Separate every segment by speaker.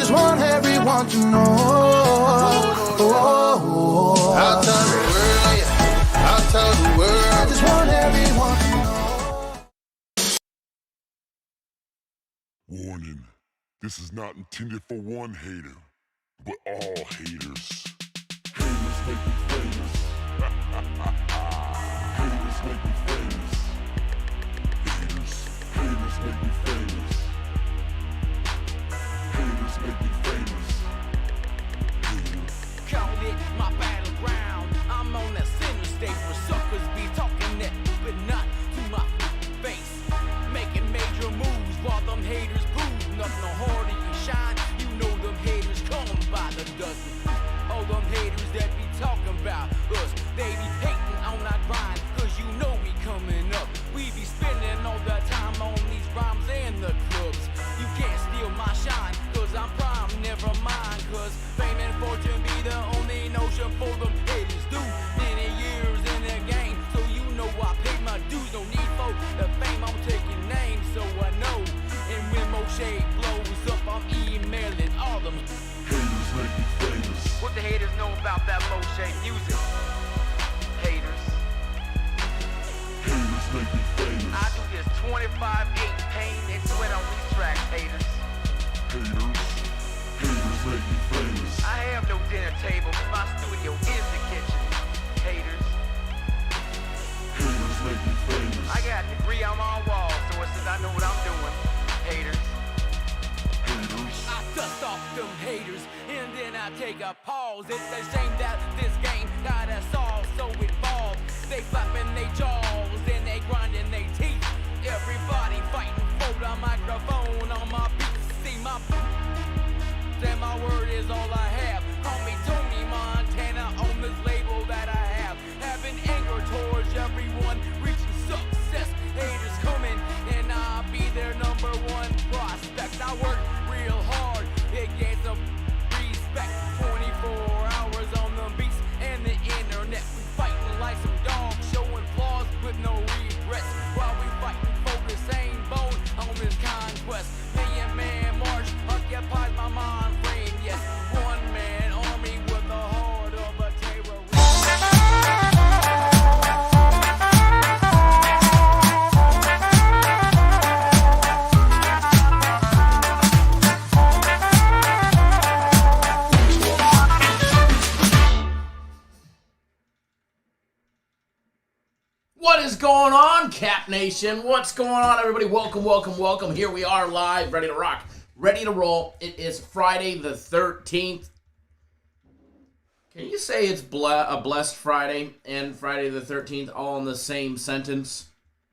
Speaker 1: just want everyone to know. I'll tell the world, yeah. I'll tell the world. I just want everyone to know.
Speaker 2: Warning, this is not intended for one hater, but all haters. Haters make me famous. Haters make me famous. Haters make me famous. Haters make me famous. Haters.
Speaker 3: Call it my battleground. I'm on that center stage where suckers be talking that, but not to my face. Making major moves while them haters booze. Nothing no harder you shine. You know them haters come by the dozen. All them haters that be talking about us, they be hating on our grind, cause you know we coming up. We be spending all the time on these rhymes and the clubs. You can't steal my shine, cause I'm prime, never mind, cause fame and fortune be the only notion for them haters. Do many years in the game, so you know I pay my dues. No need for the fame, I'm taking names, so I know. And when Moshe blows up, I'm emailing all them.
Speaker 2: Haters make me famous.
Speaker 3: What the haters know about that Moshe music? Haters.
Speaker 2: Haters make me famous.
Speaker 3: I do this 25/8 pain and sweat on these tracks, haters.
Speaker 2: Haters. Haters make me famous.
Speaker 3: I have no dinner table, my studio is the kitchen. Haters.
Speaker 2: Haters make me famous.
Speaker 3: I got a degree on my wall, so it says I know what I'm doing. Haters.
Speaker 2: Haters.
Speaker 3: I dust off them haters, and then I take a pause. It's a shame that this game got us all so involved. They flapping their jaws, and they grinding their teeth. Everybody fighting for the microphone on my beats. See my and my word is all I have. Call me Tony Montana on this label that I have. Having anger towards everyone, reaching success. Haters coming, and I'll be their number one prospect. I work real hard, it gains some respect. 24 hours on the beats and the internet. We fighting like some dogs, showing flaws with no regrets. While we fighting for the same bone on this conquest. Man march occupies my mind frame. Yes, one man army with the heart of a terrorist.
Speaker 4: What is going on, Cap Nation? What's going on, everybody? Welcome, welcome, welcome. Here we are live, ready to rock, ready to roll. It is Friday the 13th. Can you say it's a blessed Friday and Friday the 13th all in the same sentence?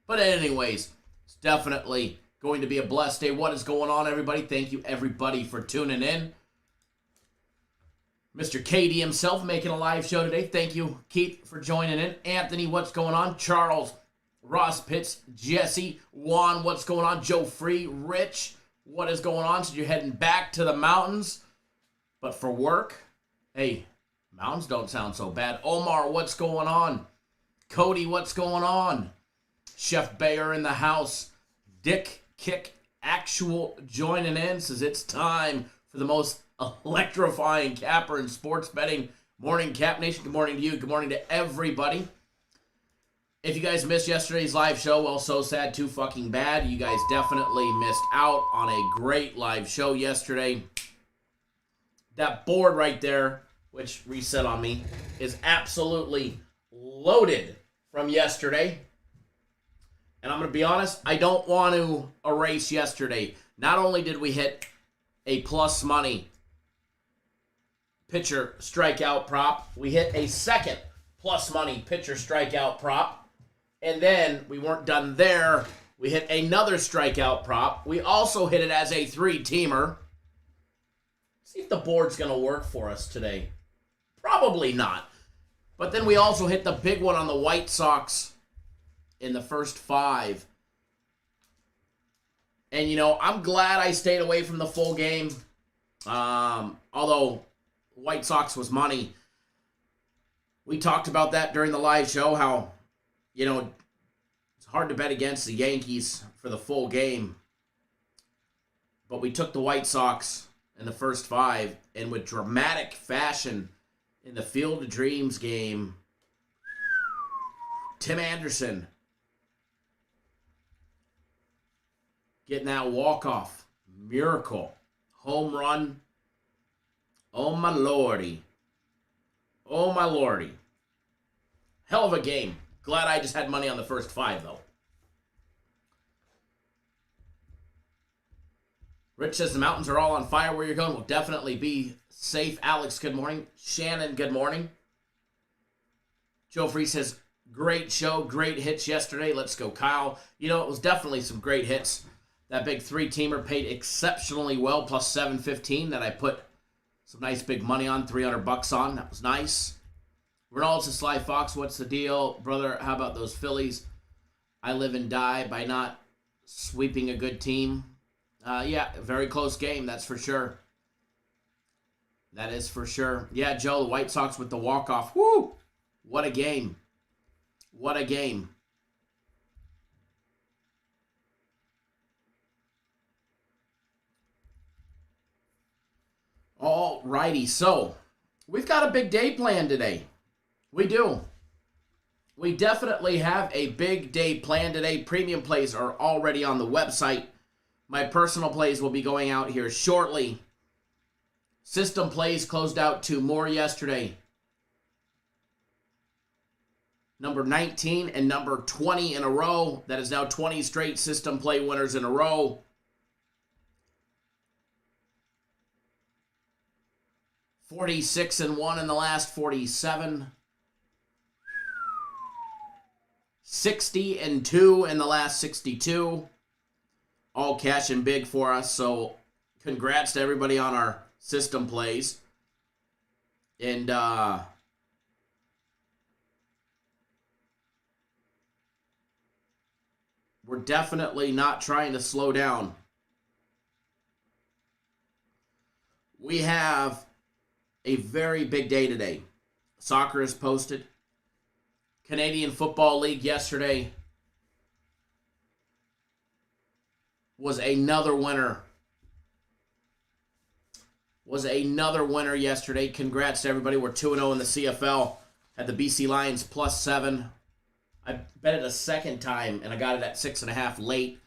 Speaker 4: But anyways, it's definitely going to be a blessed day. What is going on, everybody? Thank you, everybody, for tuning in. Mr. KD himself making a live show today. Thank you, Keith, for joining in. Anthony, what's going on? Charles, Ross Pitts, Jesse, Juan, what's going on? Joe Free, Rich, what is going on? So you're heading back to the mountains, but for work? Hey, mountains don't sound so bad. Omar, what's going on? Cody, what's going on? Chef Bayer in the house. Dick Kick Actual joining in, says it's time for the most electrifying capper in sports betting. Morning, Cap Nation. Good morning to you. Good morning to everybody. If you guys missed yesterday's live show, well, so sad, too fucking bad. You guys definitely missed out on a great live show yesterday. That board right there, which reset on me, is absolutely loaded from yesterday. And I'm going to be honest, I don't want to erase yesterday. Not only did we hit a plus money pitcher strikeout prop, we hit a second plus money pitcher strikeout prop, and then we weren't done there. We hit another strikeout prop. We also hit it as a three-teamer. See if the board's going to work for us today. Probably not. But then we also hit the big one on the White Sox in the first five. And, you know, I'm glad I stayed away from the full game. Although White Sox was money. We talked about that during the live show, how, you know, it's hard to bet against the Yankees for the full game. But we took the White Sox in the first 5, and with dramatic fashion in the Field of Dreams game, Tim Anderson getting that walk-off miracle home run. Oh my lordy. Oh my lordy. Hell of a game. Glad I just had money on the first 5 though. Rich says the mountains are all on fire where you're going. Will definitely be safe. Alex, good morning. Shannon, good morning. Joe Free says, great show, great hits yesterday. Let's go, Kyle. You know, it was definitely some great hits. That big 3-teamer paid exceptionally well, plus 715 that I put some nice big money on, $300 on. That was nice. Ronald says, Sly Fox, what's the deal? Brother, how about those Phillies? I live and die by not sweeping a good team. Yeah, very close game, that's for sure. That is for sure. Yeah, Joe, the White Sox with the walk-off. Woo! What a game. What a game. All righty, so we've got a big day planned today. We do. We definitely have a big day planned today. Premium plays are already on the website. My personal plays will be going out here shortly. System plays closed out 2 more yesterday. Number 19 and number 20 in a row. That is now 20 straight system play winners in a row. $46-1 in the last 47. $60-2 in the last 62. All cash and big for us. So congrats to everybody on our system plays. And we're definitely not trying to slow down. We have a very big day today. Soccer is posted. Canadian Football League yesterday was another winner. Yesterday. Congrats to everybody. We're 2-0 in the CFL. Had the BC Lions +7. I bet it a second time, and I got it at 6.5 late,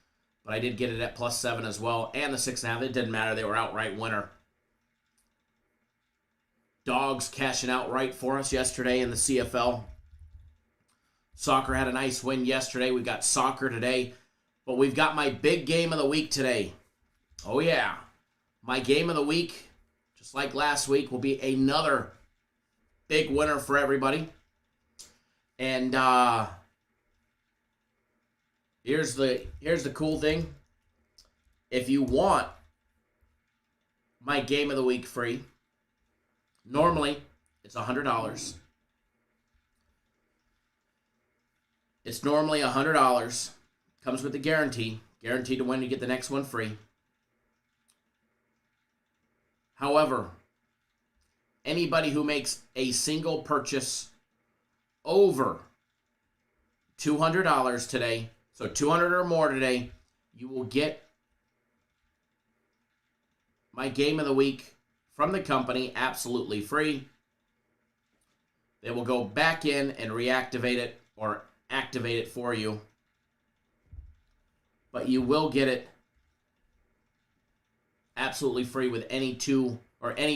Speaker 4: but I did get it at +7 as well, and the 6.5. It didn't matter. They were outright winner. Dogs cashing outright for us yesterday in the CFL. Soccer had a nice win yesterday. We got soccer today, but we've got my big game of the week today. Oh, yeah. My game of the week, just like last week, will be another big winner for everybody. And here's the cool thing. If you want my game of the week free, normally it's $100. It's normally $100. Comes with the guarantee. Guaranteed to win, you get the next one free. However, anybody who makes a single purchase over $200 today, so $200 or more today, you will get my game of the week from the company absolutely free. They will go back in and reactivate it or activate it for you. But you will get it absolutely free with any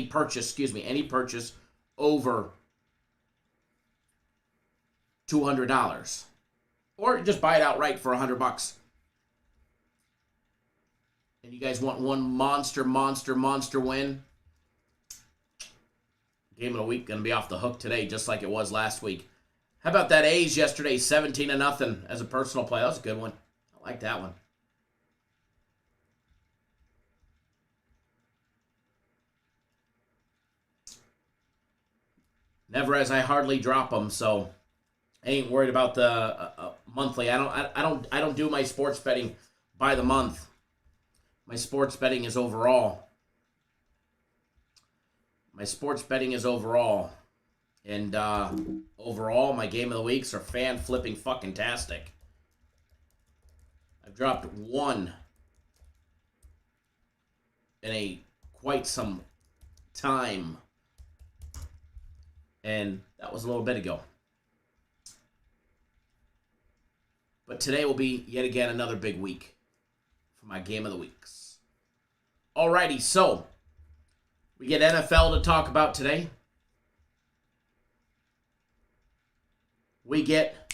Speaker 4: purchase over $200. Or just buy it outright for $100. And you guys want one monster win? Game of the week going to be off the hook today, just like it was last week. How about that A's yesterday, 17-0 as a personal play? That was a good one. I like that one. Never, as I hardly drop them, so I ain't worried about the monthly. I don't do my sports betting by the month. My sports betting is overall. And overall, my game of the weeks are fan flipping fucking tastic. I've dropped one in a quite some time. And that was a little bit ago. But today will be, yet again, another big week for my Game of the Weeks. Alrighty, so we get NFL to talk about today. We get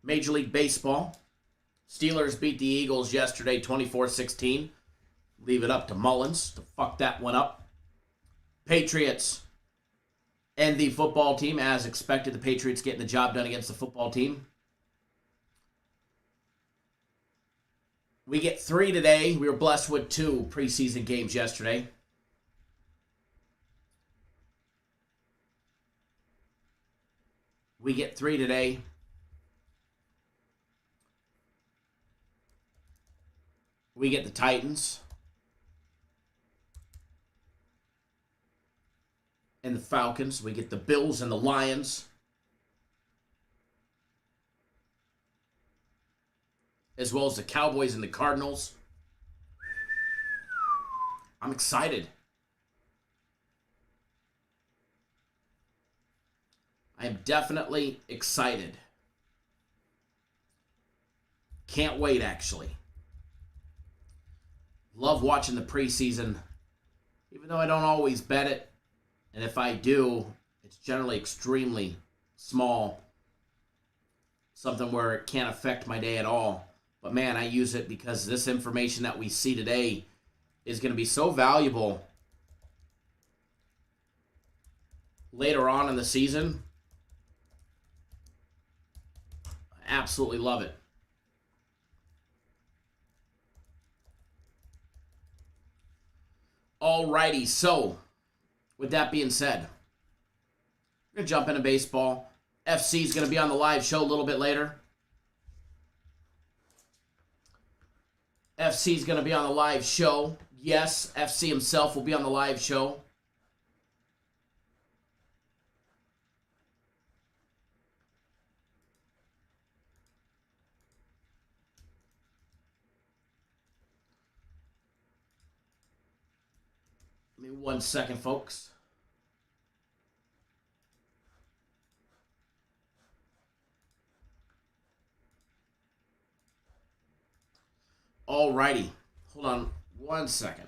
Speaker 4: Major League Baseball. Steelers beat the Eagles yesterday 24-16. Leave it up to Mullins to fuck that one up. Patriots and the football team, as expected, the Patriots getting the job done against the football team. We get 3 today. We were blessed with 2 preseason games yesterday. We get 3 today. We get the Titans and the Falcons. We get the Bills and the Lions, as well as the Cowboys and the Cardinals. I'm excited. I am definitely excited. Can't wait, actually. Love watching the preseason, even though I don't always bet it. And if I do, it's generally extremely small. Something where it can't affect my day at all. But man, I use it because this information that we see today is going to be so valuable later on in the season. I absolutely love it. Alrighty, so with that being said, we're going to jump into baseball. FC is going to be on the live show a little bit later. FC is going to be on the live show. Yes, FC himself will be on the live show. Give me 1 second, folks. Alrighty. Hold on 1 second.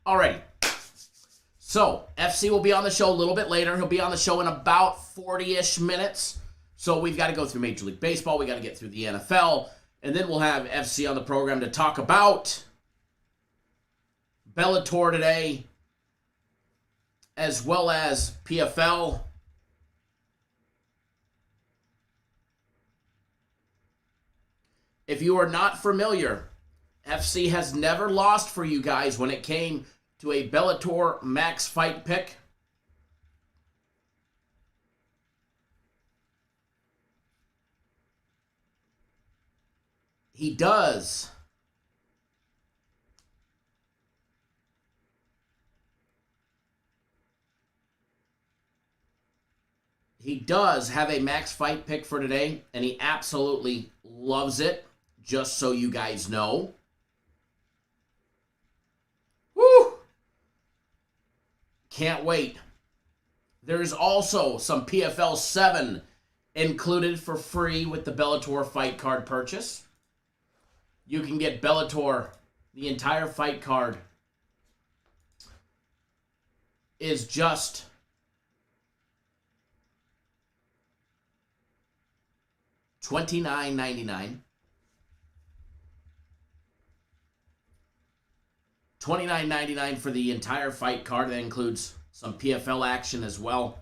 Speaker 4: Alrighty. So, FC will be on the show a little bit later. He'll be on the show in about 40-ish minutes. So we've got to go through Major League Baseball. We got to get through the NFL. And then we'll have FC on the program to talk about Bellator today, as well as PFL. If you are not familiar, FC has never lost for you guys when it came to a Bellator max fight pick. He does. He does have a max fight pick for today, and he absolutely loves it, just so you guys know. Woo! Can't wait. There's also some PFL 7 included for free with the Bellator fight card purchase. You can get Bellator, the entire fight card is just $29.99. $29.99 for the entire fight card. That includes some PFL action as well.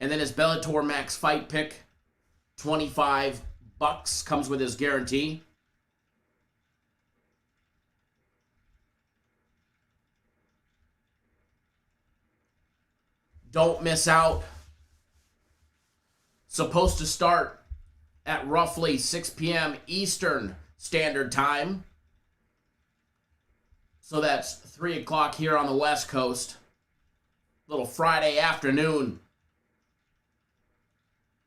Speaker 4: And then his Bellator max fight pick, $25, comes with his guarantee. Don't miss out. Supposed to start at roughly 6 p.m. Eastern Standard Time. So that's 3 o'clock here on the West Coast. Little Friday afternoon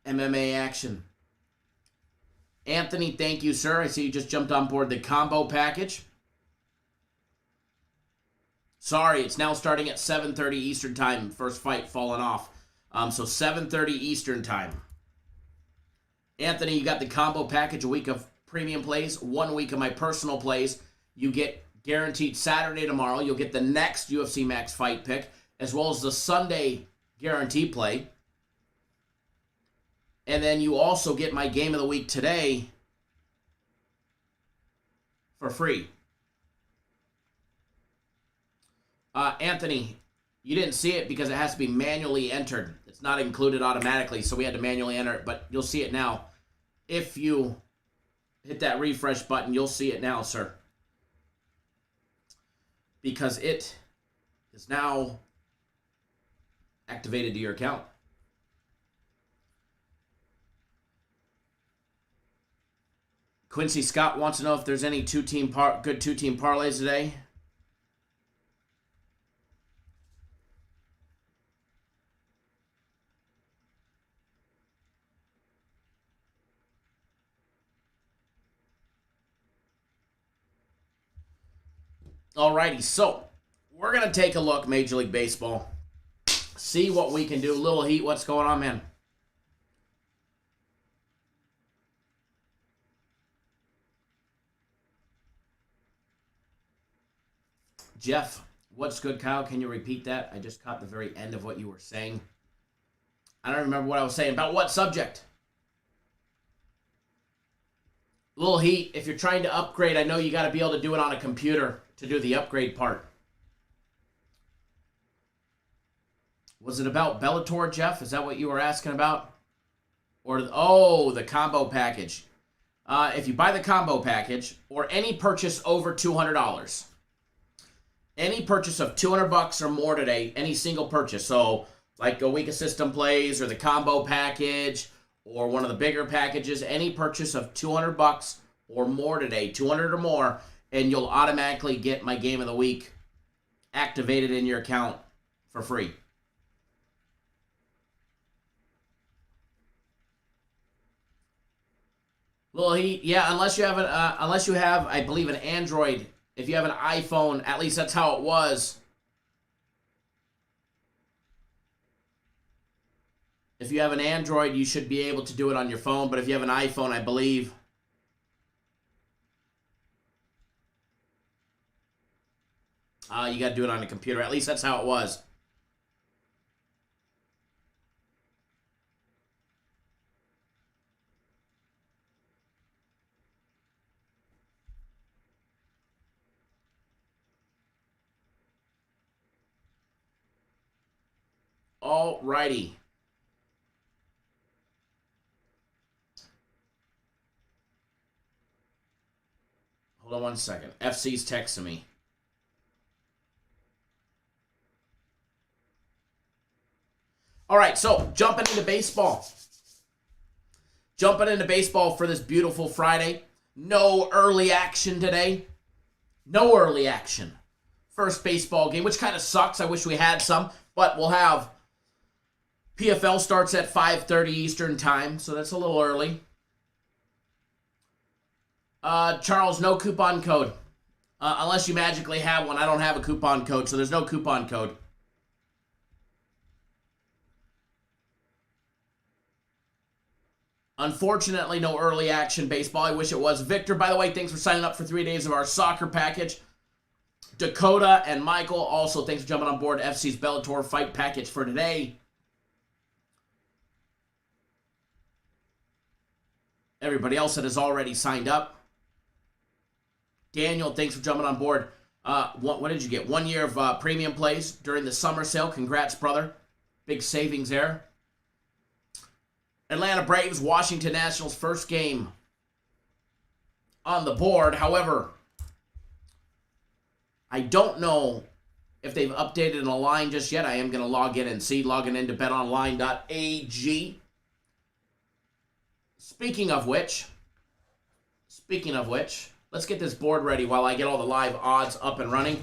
Speaker 4: MMA action. Anthony, thank you, sir. I see you just jumped on board the combo package. Sorry, it's now starting at 7:30 Eastern time. First fight falling off. So 7:30 Eastern time. Anthony, you got the combo package, a week of premium plays, 1 week of my personal plays. You get guaranteed Saturday tomorrow. You'll get the next UFC Max fight pick, as well as the Sunday guarantee play. And then you also get my game of the week today for free. Anthony, you didn't see it because it has to be manually entered. It's not included automatically, so we had to manually enter it, but you'll see it now. If you hit that refresh button, you'll see it now, sir. Because it is now activated to your account. Quincy Scott wants to know if there's any good two-team parlays today. Alrighty, so we're going to take a look, Major League Baseball. See what we can do. Little Heat, what's going on, man? Jeff, what's good, Kyle? Can you repeat that? I just caught the very end of what you were saying. I don't remember what I was saying. About what subject? Little Heat, if you're trying to upgrade, I know you got to be able to do it on a computer to do the upgrade part. Was it about Bellator, Jeff? Is that what you were asking about? Or, the combo package. If you buy the combo package, or any purchase over $200, any purchase of $200 or more today, any single purchase, so like a week of system plays, or the combo package, or one of the bigger packages, any purchase of $200 or more today, 200 or more, and you'll automatically get my game of the week activated in your account for free. Little Heat, yeah, unless you have I believe, an Android. If you have an iPhone, at least that's how it was. If you have an Android, you should be able to do it on your phone, but if you have an iPhone, I believe you got to do it on a computer. At least that's how it was. Alrighty. Hold on one second. FC's texting me. All right, so jumping into baseball. Jumping into baseball for this beautiful Friday. No early action today. No early action. First baseball game, which kind of sucks. I wish we had some, but we'll have. PFL starts at 5:30 Eastern time, so that's a little early. Charles, no coupon code. Unless you magically have one. I don't have a coupon code, so there's no coupon code. Unfortunately, no early action baseball. I wish it was. Victor, by the way, thanks for signing up for 3 days of our soccer package. Dakota and Michael, also thanks for jumping on board FC's Bellator fight package for today. Everybody else that has already signed up. Daniel, thanks for jumping on board. What did you get? 1 year of premium plays during the summer sale. Congrats, brother. Big savings there. Atlanta Braves, Washington Nationals, first game on the board. However, I don't know if they've updated a line just yet. I am going to log in and see. Logging into betonline.ag. Speaking of which, let's get this board ready while I get all the live odds up and running.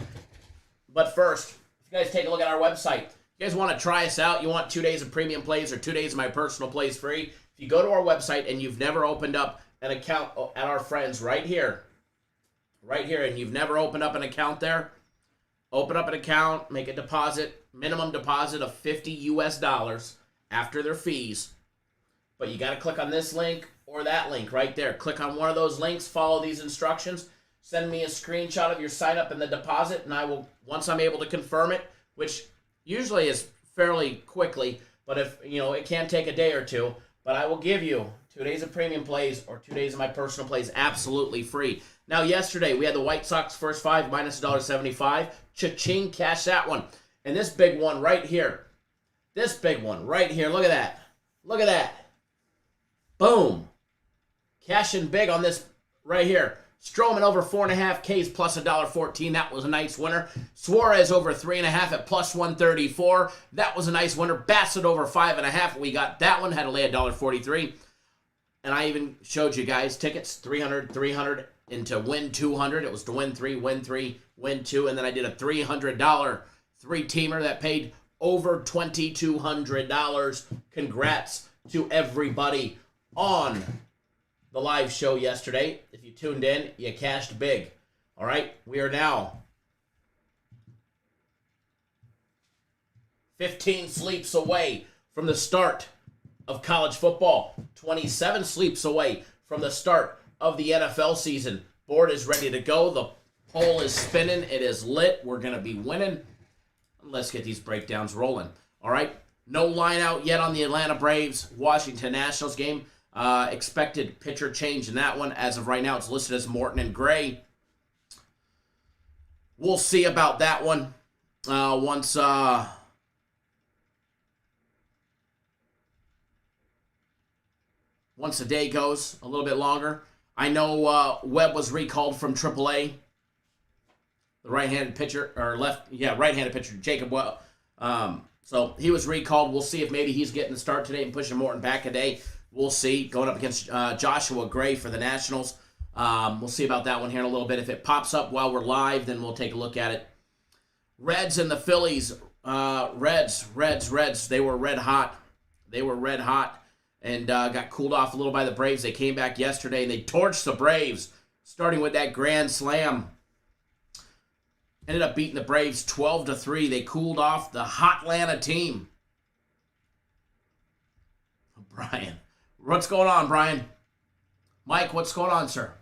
Speaker 4: But first, if you guys take a look at our website, if you guys want to try us out, you want 2 days of premium plays or 2 days of my personal plays free, if you go to our website and you've never opened up an account at our friends right here, and you've never opened up an account there, open up an account, make a deposit, minimum deposit of $50 US after their fees. But you got to click on this link or that link right there. Click on one of those links, follow these instructions, send me a screenshot of your sign up and the deposit, and I will, once I'm able to confirm it, which usually is fairly quickly, but if, it can take a day or two, but I will give you 2 days of premium plays or 2 days of my personal plays absolutely free. Now, yesterday, we had the White Sox first 5 minus $1.75. Cha-ching, cash that one. And this big one right here. Look at that. Look at that. Boom. Cashing big on this right here. Stroman over 4.5 Ks plus $1.14. That was a nice winner. Suarez over 3.5 at plus 134. That was a nice winner. Bassett over 5.5. We got that one. Had to lay $1.43. And I even showed you guys tickets, 300, into win 200. It was to win 3, win 2. And then I did a $300 three-teamer that paid over $2,200. Congrats to everybody on the live show yesterday. If you tuned in, you cashed big. All right, we are now 15 sleeps away from the start of college football. 27 sleeps away from the start of the NFL season. Board is ready to go. The poll is spinning. It is lit. We're going to be winning. Let's get these breakdowns rolling. All right, no line out yet on the Atlanta Braves Washington Nationals game. Expected pitcher change in that one. As of right now, it's listed as Morton and Gray. We'll see about that one once the day goes a little bit longer. I know Webb was recalled from AAA. The right-handed pitcher, right-handed pitcher, Jacob Webb. So he was recalled. We'll see if maybe he's getting the start today and pushing Morton back a day. We'll see. Going up against Joshua Gray for the Nationals. We'll see about that one here in a little bit. If it pops up while we're live, then we'll take a look at it. Reds and the Phillies. Reds. They were red hot. And got cooled off a little by the Braves. They came back yesterday and they torched the Braves, starting with that grand slam. Ended up beating the Braves 12-3. They cooled off the hot Atlanta team. Brian. What's going on, Brian? Mike, what's going on, sir?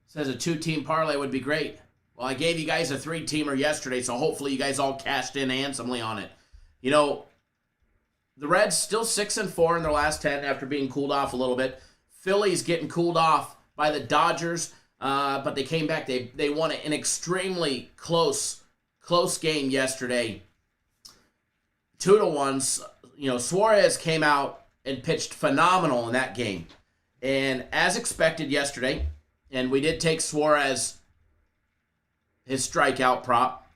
Speaker 4: Says a 2-team parlay would be great. Well, I gave you guys a 3-teamer yesterday, so hopefully you guys all cashed in handsomely on it. The Reds still 6-4 in their last 10 after being cooled off a little bit. Phillies getting cooled off by the Dodgers, but they came back. They won an extremely close game yesterday. 2-1. Suarez came out and pitched phenomenal in that game. And as expected yesterday, and we did take Suarez, his strikeout prop,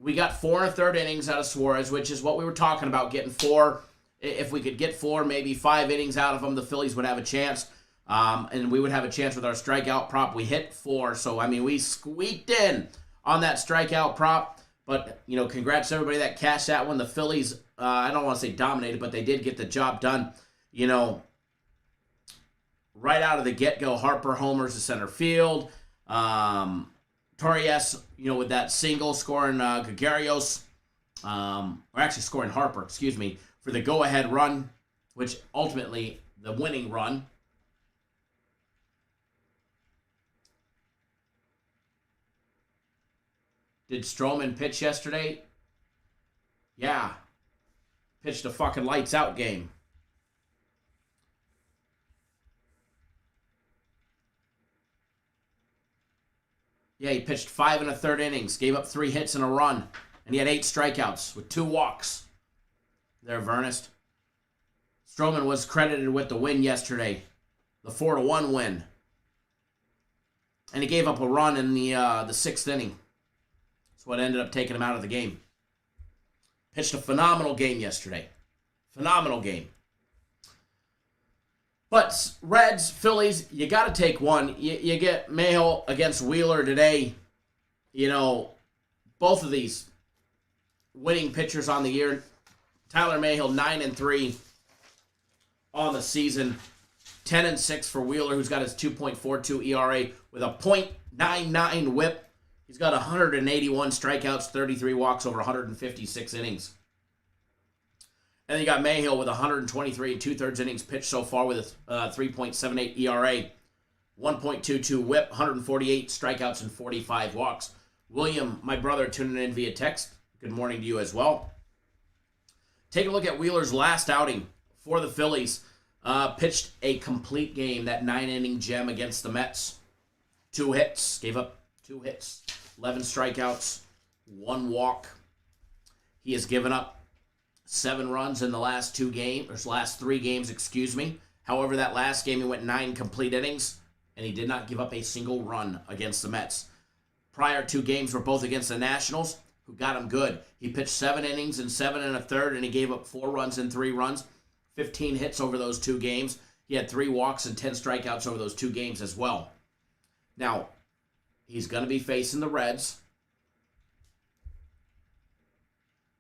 Speaker 4: we got 4 1/3 innings out of Suarez, which is what we were talking about, getting 4. If we could get 4, maybe 5 innings out of them, the Phillies would have a chance. And we would have a chance with our strikeout prop. We hit 4, so, we squeaked in on that strikeout prop. But, congrats to everybody that cashed that one. The Phillies, I don't want to say dominated, but they did get the job done. Right out of the get-go, Harper homers to center field. Torres, with that single, scoring Gregarios, or actually scoring Harper, for the go-ahead run, which ultimately, the winning run. Did Stroman pitch yesterday? Yeah. Pitched a fucking lights-out game. Yeah, he pitched 5 1/3 innings, gave up 3 hits and a run, and he had 8 strikeouts with 2 walks. There, Vernest. Stroman was credited with the win yesterday, the 4-1 win. And he gave up a run in the 6th inning. That's what ended up taking him out of the game. Pitched a phenomenal game yesterday. Phenomenal game. But Reds, Phillies, you got to take one. You get Mayhill against Wheeler today. Both of these winning pitchers on the year. Tyler Mayhill, 9-3. on the season. 10-6 for Wheeler, who's got his 2.42 ERA with a .99 whip. He's got 181 strikeouts, 33 walks over 156 innings. And then you got Mayhill with 123 and 2/3 innings pitched so far with a 3.78 ERA, 1.22 whip, 148 strikeouts, and 45 walks. William, my brother, tuning in via text. Good morning to you as well. Take a look at Wheeler's last outing for the Phillies. Pitched a complete game, that 9-inning gem against the Mets. 2 hits, gave up 2 hits, 11 strikeouts, 1 walk. He has given up 7 runs in the last 3 games, excuse me. However, that last game he went 9 complete innings, and he did not give up a single run against the Mets. Prior 2 games were both against the Nationals, who got him good. He pitched 7 innings and 7 1/3, and he gave up 4 runs and 3 runs. 15 hits over those 2 games. He had 3 walks and 10 strikeouts over those 2 games as well. Now, he's going to be facing the Reds.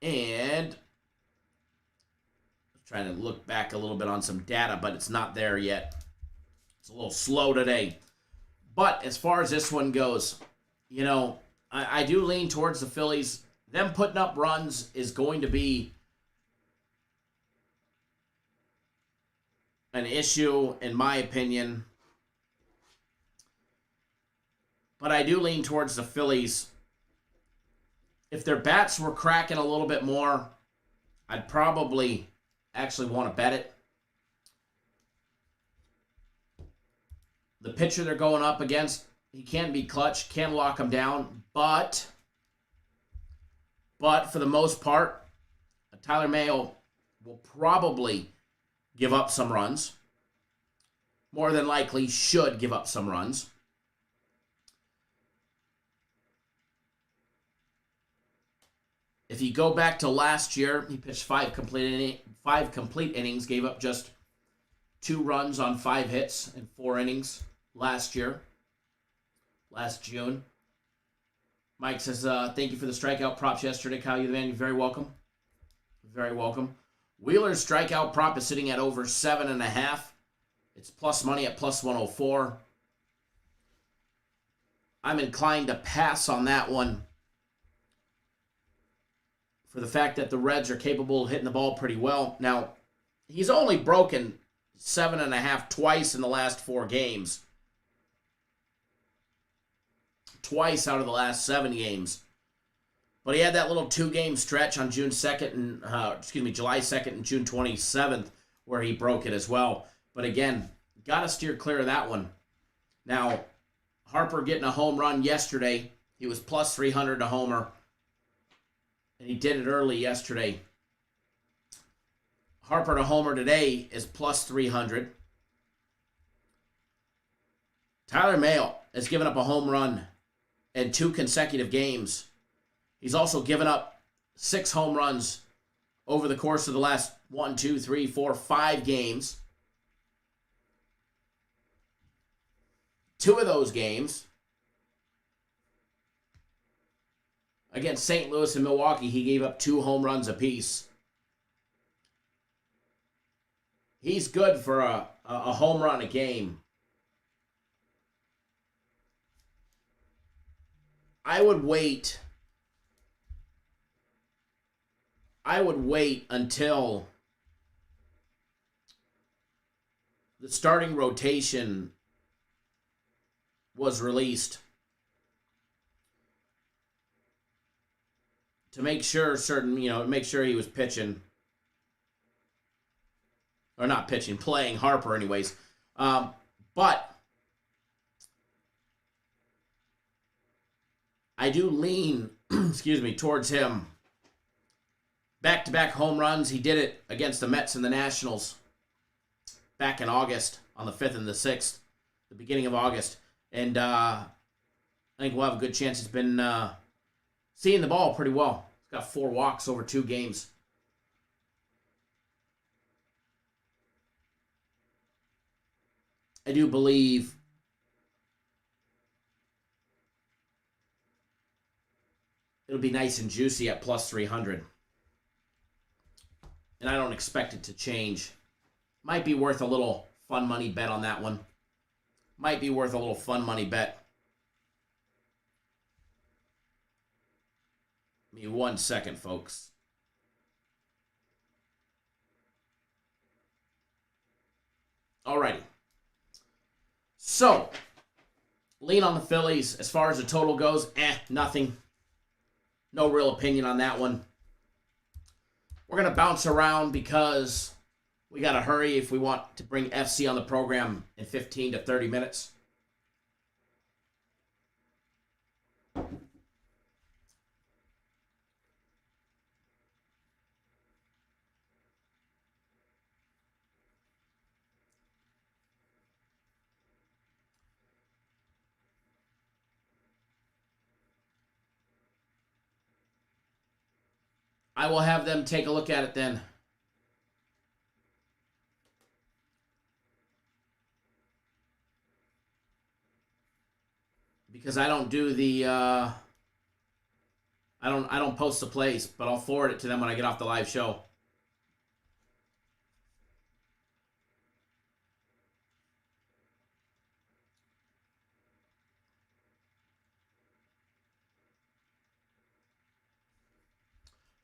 Speaker 4: And I'm trying to look back a little bit on some data, but it's not there yet. It's a little slow today. But as far as this one goes, I do lean towards the Phillies. Them putting up runs is going to be an issue, in my opinion. But I do lean towards the Phillies. If their bats were cracking a little bit more, I'd probably actually want to bet it. The pitcher they're going up against, he can be clutch, can lock them down, but for the most part, Tyler Mayo will probably give up some runs. More than likely should give up some runs. If you go back to last year, he pitched 5 complete innings, gave up just 2 runs on 5 hits in 4 innings last year, last June. Mike says, thank you for the strikeout props yesterday, Kyle. You're the man. You're very welcome. Very welcome. Wheeler's strikeout prop is sitting at over 7.5. It's plus money at plus 104. I'm inclined to pass on that one for the fact that the Reds are capable of hitting the ball pretty well. Now, he's only broken 7.5 twice in the last 4 games. Twice out of the last 7 games. But he had that little 2-game stretch on July 2nd and June 27th where he broke it as well. But again, got to steer clear of that one. Now, Harper getting a home run yesterday. He was plus 300 to homer. And he did it early yesterday. Harper to homer today is plus 300. Tyler Mayo has given up a home run in 2 consecutive games. He's also given up 6 home runs over the course of the last 5 games. 2 of those games against St. Louis and Milwaukee, he gave up 2 home runs apiece. He's good for a home run a game. I would wait until the starting rotation was released to make sure make sure he was pitching. Or not pitching, playing Harper anyways. But I do lean, towards him. Back-to-back home runs. He did it against the Mets and the Nationals back in August on the 5th and the 6th, the beginning of August. And I think we'll have a good chance. He's been seeing the ball pretty well. He's got 4 walks over 2 games. I do believe it'll be nice and juicy at plus 300. And I don't expect it to change Might be worth a little fun money bet on that one. Might be worth a little fun money bet. Give me 1 second, folks. Alrighty. So, lean on the Phillies. As far as the total goes, nothing. No real opinion on that one. We're going to bounce around because we got to hurry if we want to bring FC on the program in 15 to 30 minutes. I will have them take a look at it then. Because I don't do the I don't post the plays, but I'll forward it to them when I get off the live show.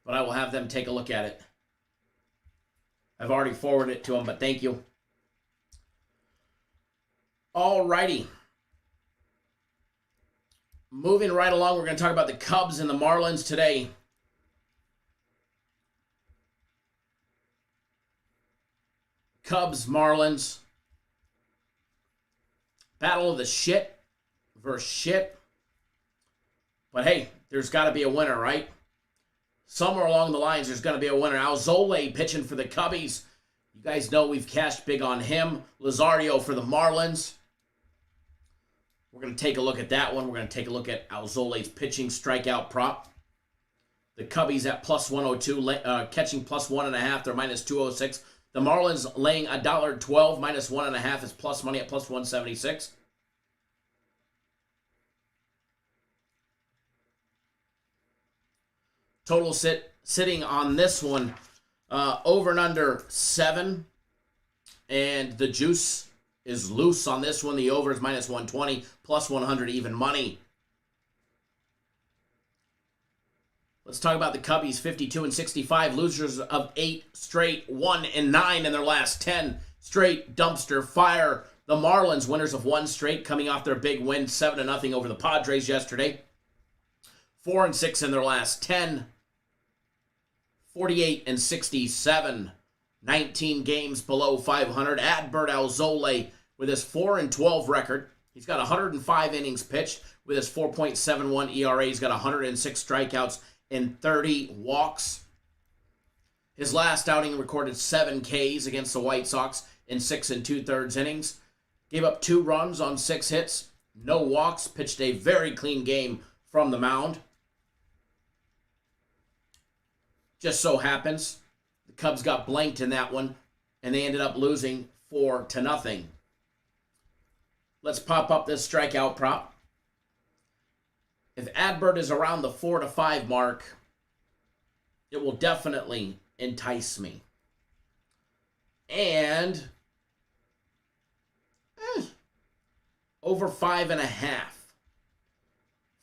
Speaker 4: But I will have them take a look at it. I've already forwarded it to them, but thank you. Alrighty. Moving right along, we're going to talk about the Cubs and the Marlins today. Cubs, Marlins. Battle of the shit versus shit. But hey, there's got to be a winner, right? Somewhere along the lines, there's going to be a winner. Alzolay pitching for the Cubbies. You guys know we've cashed big on him. Lazario for the Marlins. We're going to take a look at that one. We're going to take a look at Alzolay's pitching strikeout prop. The Cubbies at plus 102, catching plus 1.5. They're minus 206. The Marlins laying $1.12, minus 1.5 is plus money at plus 176. Total sitting on this one, over and under 7. And the juice is loose on this one. The over is minus 120, plus 100 even money. Let's talk about the Cubbies, 52-65, losers of 8 straight, 1-9 in their last 10 straight, dumpster fire. The Marlins, winners of 1 straight, coming off their big win, 7-0 over the Padres yesterday. 4-6 in their last 10. 48-67, 19 games below 500. Adbert Alzolay with his 4-12 record. He's got 105 innings pitched with his 4.71 ERA. He's got 106 strikeouts and 30 walks. His last outing recorded 7 Ks against the White Sox in 6 2/3 innings. Gave up 2 runs on 6 hits, no walks, pitched a very clean game from the mound. Just so happens, the Cubs got blanked in that one, and they ended up losing 4-0. Let's pop up this strikeout prop. If Adbert is around the 4-5 mark, it will definitely entice me. And over 5.5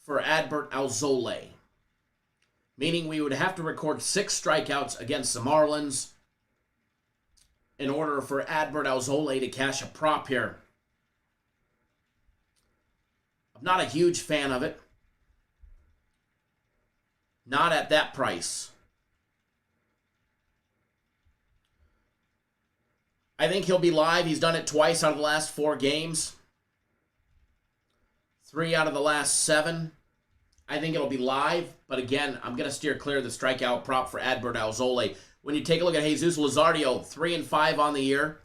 Speaker 4: for Adbert Alzolay. Meaning we would have to record 6 strikeouts against the Marlins in order for Adbert Alzolay to cash a prop here. I'm not a huge fan of it. Not at that price. I think he'll be live. He's done it twice out of the last 4 games. 3 out of the last 7. I think it'll be live, but again, I'm going to steer clear of the strikeout prop for Adbert Alzolay. When you take a look at Jesus Lazario, 3-5 on the year.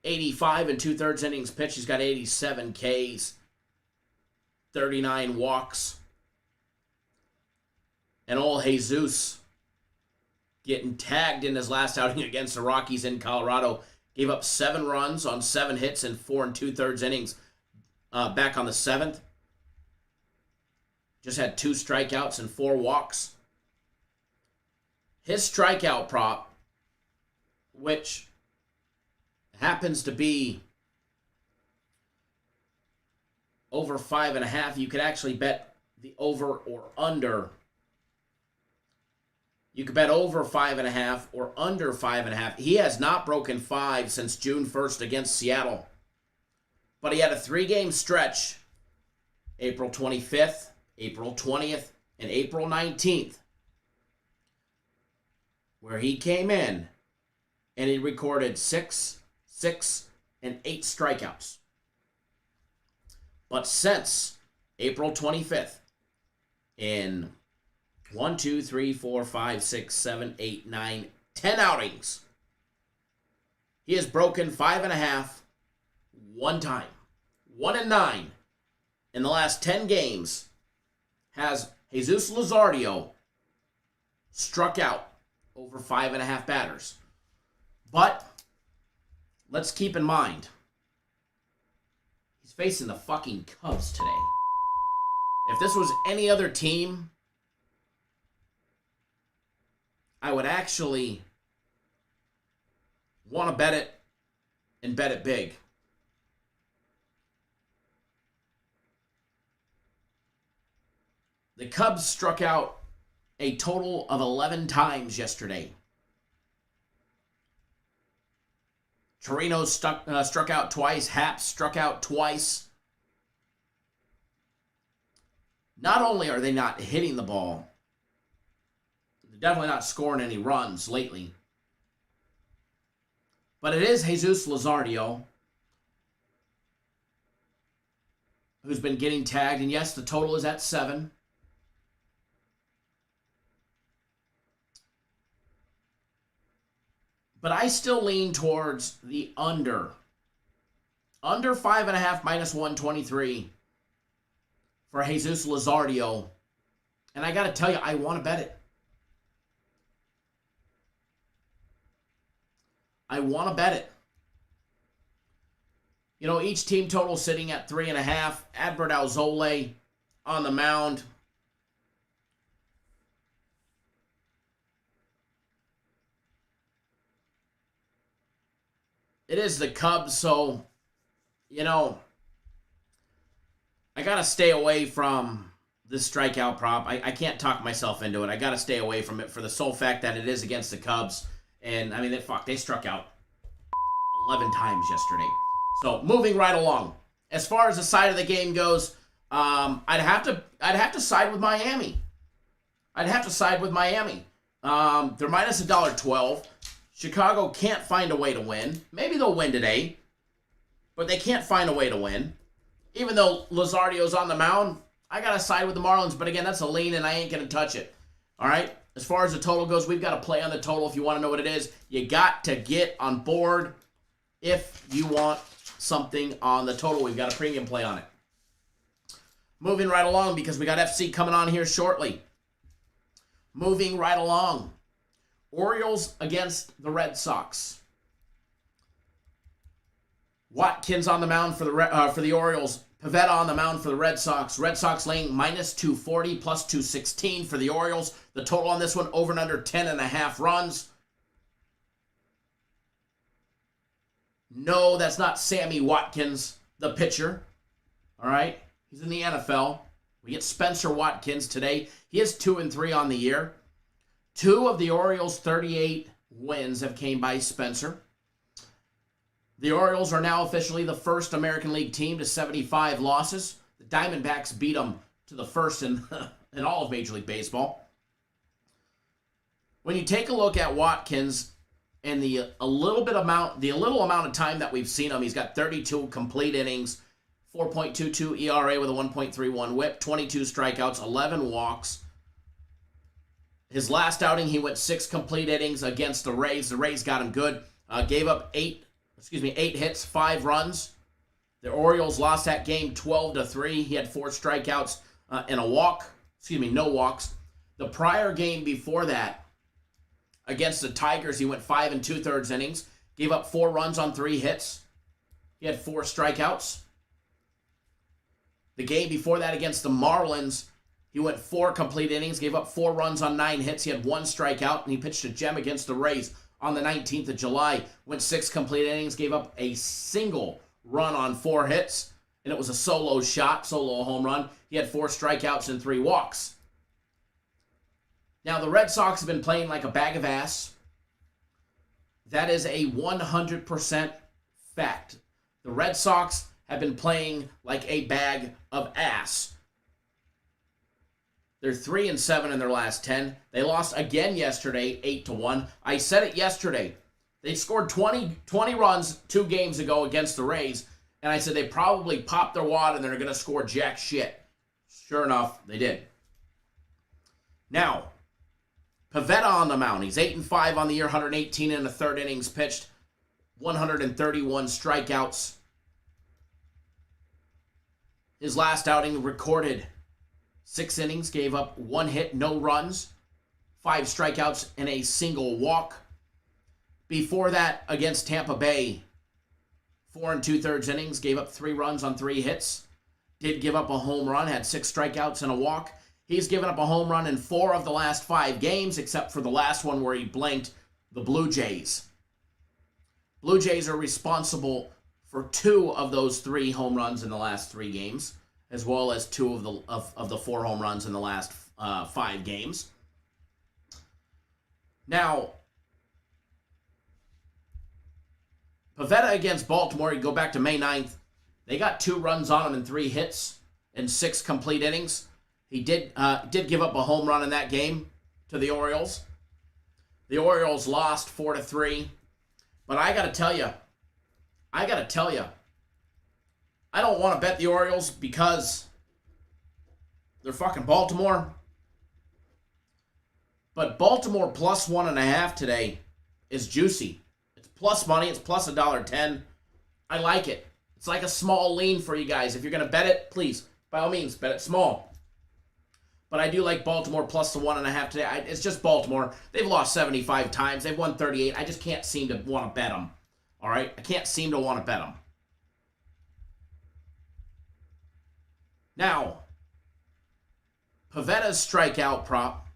Speaker 4: 85 2/3 innings pitched. He's got 87 Ks. 39 walks. And old Jesus getting tagged in his last outing against the Rockies in Colorado. Gave up 7 runs on 7 hits in 4 2/3 innings back on the 7th. Just had 2 strikeouts and 4 walks. His strikeout prop, which happens to be over 5.5. You could actually bet the over or under. You could bet over 5.5 or under 5.5. He has not broken 5 since June 1st against Seattle. But he had a 3-game stretch, April 25th, April 20th, and April 19th, where he came in and he recorded 6, 6, and 8 strikeouts. But since April 25th, in 1, 2, 3, 4, 5, 6, 7, 8, 9, 10 outings, he has broken 5.5 one time. 1-9 in the last 10 games has Jesus Luzardo struck out over 5.5 batters. But let's keep in mind, he's facing the fucking Cubs today. If this was any other team, I would actually want to bet it and bet it big. The Cubs struck out a total of 11 times yesterday. Torino struck out twice. Haps struck out twice. Not only are they not hitting the ball, they're definitely not scoring any runs lately. But it is Jesus Luzardo who's been getting tagged. And yes, the total is at 7. But I still lean towards the under. Under 5.5 minus 123 for Jesus Luzardo. And I got to tell you, I want to bet it. I want to bet it. You know, each team total sitting at 3.5. Adbert Alzolay on the mound. It is the Cubs, so, you know, I got to stay away from this strikeout prop. I can't talk myself into it. I got to stay away from it for the sole fact that it is against the Cubs. And, I mean, they struck out 11 times yesterday. So, moving right along. As far as the side of the game goes, I'd have to side with Miami. They're minus $1.12. Chicago can't find a way to win. Maybe they'll win today, but they can't find a way to win. Even though Luzardo's on the mound, I got to side with the Marlins. But again, that's a lean, and I ain't going to touch it. All right? As far as the total goes, we've got to play on the total. If you want to know what it is, you got to get on board. If you want something on the total, we've got a premium play on it. Moving right along, because we got FC coming on here shortly. Moving right along. Orioles against the Red Sox. Watkins on the mound for the Orioles. Pivetta on the mound for the Red Sox. Red Sox laying minus 240, plus 216 for the Orioles. The total on this one, over and under 10.5 runs. No, that's not Sammy Watkins, the pitcher. All right? He's in the NFL. We get Spencer Watkins today. He is 2-3 on the year. 2 of the Orioles' 38 wins have came by Spencer. The Orioles are now officially the first American League team to 75 losses. The Diamondbacks beat them to the first in all of Major League Baseball. When you take a look at Watkins and the little amount of time that we've seen him, he's got 32 complete innings, 4.22 ERA with a 1.31 WHIP, 22 strikeouts, 11 walks. His last outing, he went 6 complete innings against the Rays. The Rays got him good. Gave up 8 hits, 5 runs. The Orioles lost that game 12-3. He had 4 strikeouts and a walk. No walks. The prior game before that, against the Tigers, he went 5 2/3 innings. Gave up 4 runs on 3 hits. He had 4 strikeouts. The game before that against the Marlins, he went 4 complete innings, gave up 4 runs on 9 hits. He had 1 strikeout, and he pitched a gem against the Rays on the 19th of July. Went 6 complete innings, gave up a single run on 4 hits, and it was a solo home run. He had 4 strikeouts and 3 walks. Now, the Red Sox have been playing like a bag of ass. That is a 100% fact. The Red Sox have been playing like a bag of ass. They're 3-7 in their last 10. They lost again yesterday, 8-1. I said it yesterday. They scored 20 runs 2 games ago against the Rays, and I said they probably popped their wad and they're going to score jack shit. Sure enough, they did. Now, Pivetta on the mound. He's 8-5 on the year, 118 in the 3rd innings pitched, 131 strikeouts. His last outing recorded 6 innings, gave up 1 hit, no runs, 5 strikeouts, and a single walk. Before that, against Tampa Bay, 4 2/3 innings, gave up 3 runs on 3 hits. Did give up a home run, had 6 strikeouts and a walk. He's given up a home run in 4 of the last 5 games, except for the last one where he blanked the Blue Jays. Blue Jays are responsible for 2 of those 3 home runs in the last 3 games, as well as 2 of the 4 home runs in the last 5 games. Now, Pivetta against Baltimore, you go back to May 9th, they got 2 runs on him and 3 hits and 6 complete innings. He did give up a home run in that game to the Orioles. The Orioles lost 4-3. But I got to tell you, I don't want to bet the Orioles because they're fucking Baltimore. But Baltimore plus 1.5 today is juicy. It's plus money. It's plus $1.10. I like it. It's like a small lean for you guys. If you're going to bet it, please, by all means, bet it small. But I do like Baltimore plus the 1.5 today. It's just Baltimore. They've lost 75 times. They've won 38. I just can't seem to want to bet them. All right? I can't seem to want to bet them. Now, Pivetta's strikeout prop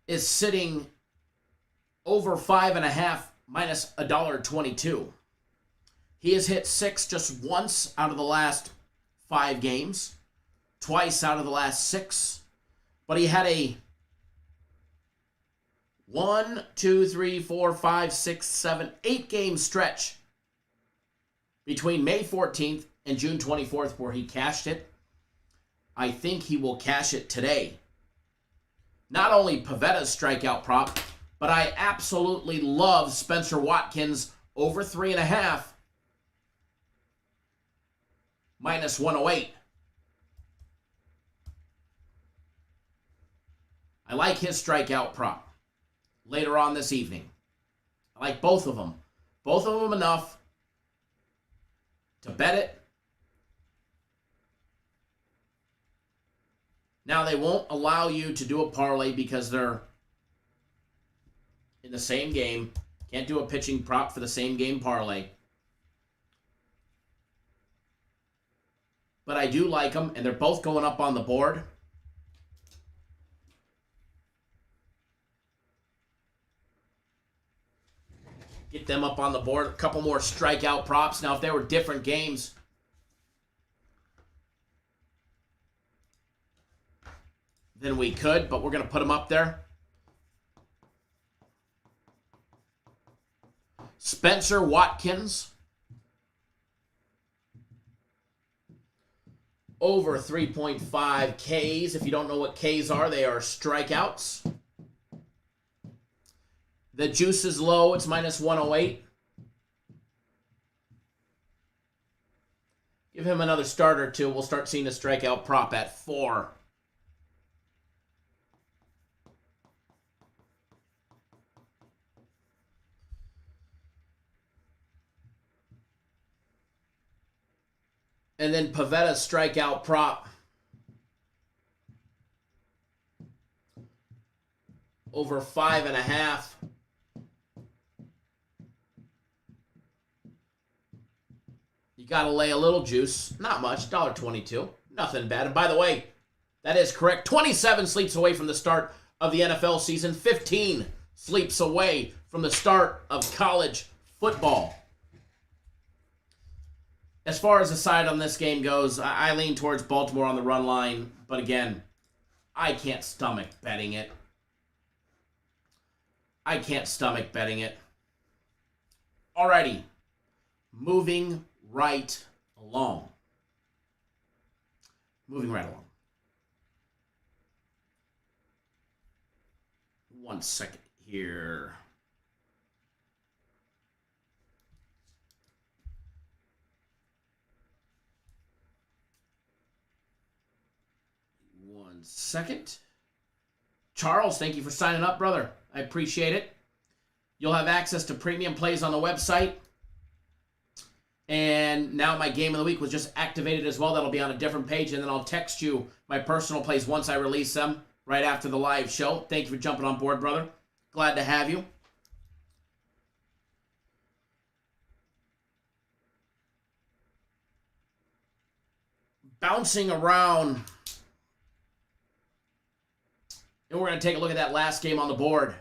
Speaker 4: is sitting over 5.5 minus $1.22. He has hit 6 just once out of the last 5 games, twice out of the last 6, but he had a 1, 2, 3, 4, 5, 6, 7, 8 game stretch between May 14th and June 24th where he cashed it. I think he will cash it today. Not only Pivetta's strikeout prop, but I absolutely love Spencer Watkins over 3.5 minus 108. I like his strikeout prop later on this evening. I like both of them. Both of them enough to bet it. Now, they won't allow you to do a parlay because they're in the same game. Can't do a pitching prop for the same game parlay. But I do like them, and they're both going up on the board. Get them up on the board. A couple more strikeout props. Now, if they were different games, then we could, but we're going to put them up there. Spencer Watkins over 3.5 Ks. If you don't know what Ks are, they are strikeouts. The juice is low. It's minus 108. Give him another start or two. We'll start seeing a strikeout prop at 4. And then Pivetta's strikeout prop over 5.5. You got to lay a little juice. Not much. $1.22. Nothing bad. And by the way, that is correct. 27 sleeps away from the start of the NFL season. 15 sleeps away from the start of college football. As far as the side on this game goes, I lean towards Baltimore on the run line. But again, I can't stomach betting it. I can't stomach betting it. Alrighty. Moving right along. Moving right along. 1 second here. One second. Charles, thank you for signing up, brother. I appreciate it. You'll have access to premium plays on the website. And now my game of the week was just activated as well. That'll be on a different page. And then I'll text you my personal plays once I release them right after the live show. Thank you for jumping on board, brother. Glad to have you. Bouncing around. And we're going to take a look at that last game on the board.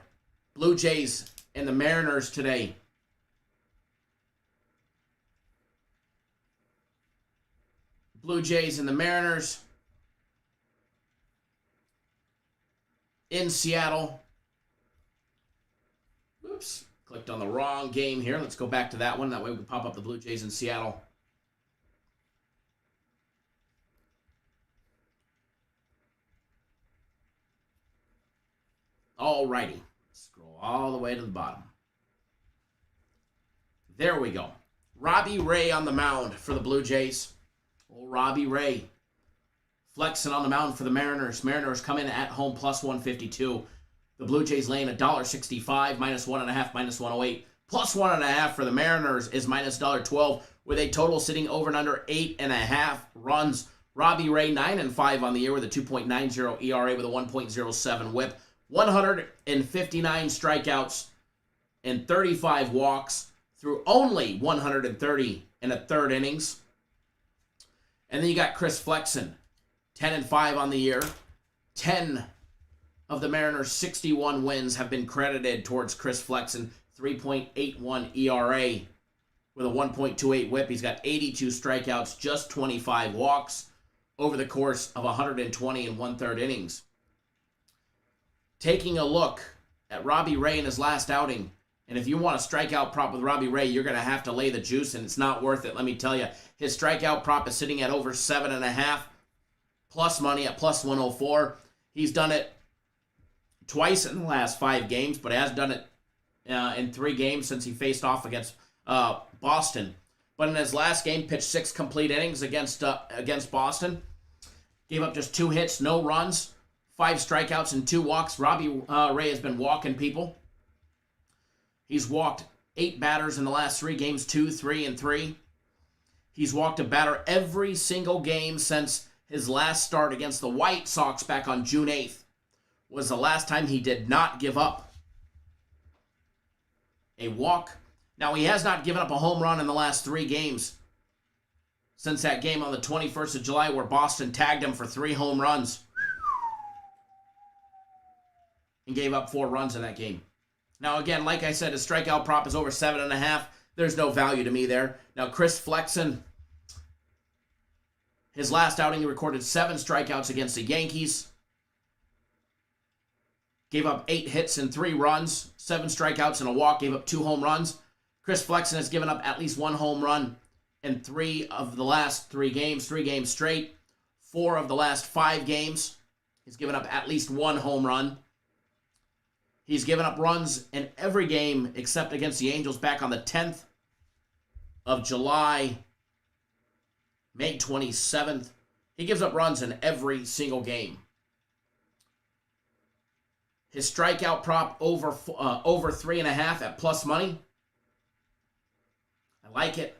Speaker 4: Blue Jays and the Mariners today. Blue Jays and the Mariners in Seattle. Oops, clicked on the wrong game here. Let's go back to that one. That way we can pop up the Blue Jays in Seattle. Alrighty. Scroll all the way to the bottom. There we go. Robbie Ray on the mound for the Blue Jays. Old Robbie Ray flexing on the mound for the Mariners. Mariners come in at home plus 152. The Blue Jays laying $1.65, minus 1.5, minus 108. Plus 1.5 for the Mariners is minus $1.12, with a total sitting over and under 8.5 runs. Robbie Ray 9-5 on the year with a 2.90 ERA with a 1.07 WHIP. 159 strikeouts and 35 walks through only 130 and a third innings. And then you got Chris Flexen, 10-5 on the year. 10 of the Mariners' 61 wins have been credited towards Chris Flexen. 3.81 ERA with a 1.28 WHIP. He's got 82 strikeouts, just 25 walks over the course of 120 and one-third innings. Taking a look at Robbie Ray in his last outing, and if you want a strikeout prop with Robbie Ray, you're going to have to lay the juice, and it's not worth it, let me tell you. His strikeout prop is sitting at over 7.5, plus money at plus 104. He's done it twice in the last 5 games, but has done it in 3 games since he faced off against Boston. But in his last game, pitched 6 complete innings against Boston. Gave up just 2 hits, no runs, 5 strikeouts and 2 walks. Robbie Ray has been walking people. He's walked 8 batters in the last 3 games, 2, 3, and 3. He's walked a batter every single game since his last start against the White Sox back on June 8th. Was the last time he did not give up a walk. Now, he has not given up a home run in the last 3 games since that game on the 21st of July where Boston tagged him for 3 home runs and gave up 4 runs in that game. Now, again, like I said, his strikeout prop is over 7.5. There's no value to me there. Now, Chris Flexen, his last outing, he recorded 7 strikeouts against the Yankees. Gave up 8 hits and 3 runs, 7 strikeouts and a walk, gave up 2 home runs. Chris Flexen has given up at least 1 home run in 3 of the last 3 games, 3 games straight. 4 of the last 5 games, he's given up at least 1 home run. He's given up runs in every game except against the Angels back on the 10th of July, May 27th. He gives up runs in every single game. His strikeout prop over 3.5 at plus money. I like it.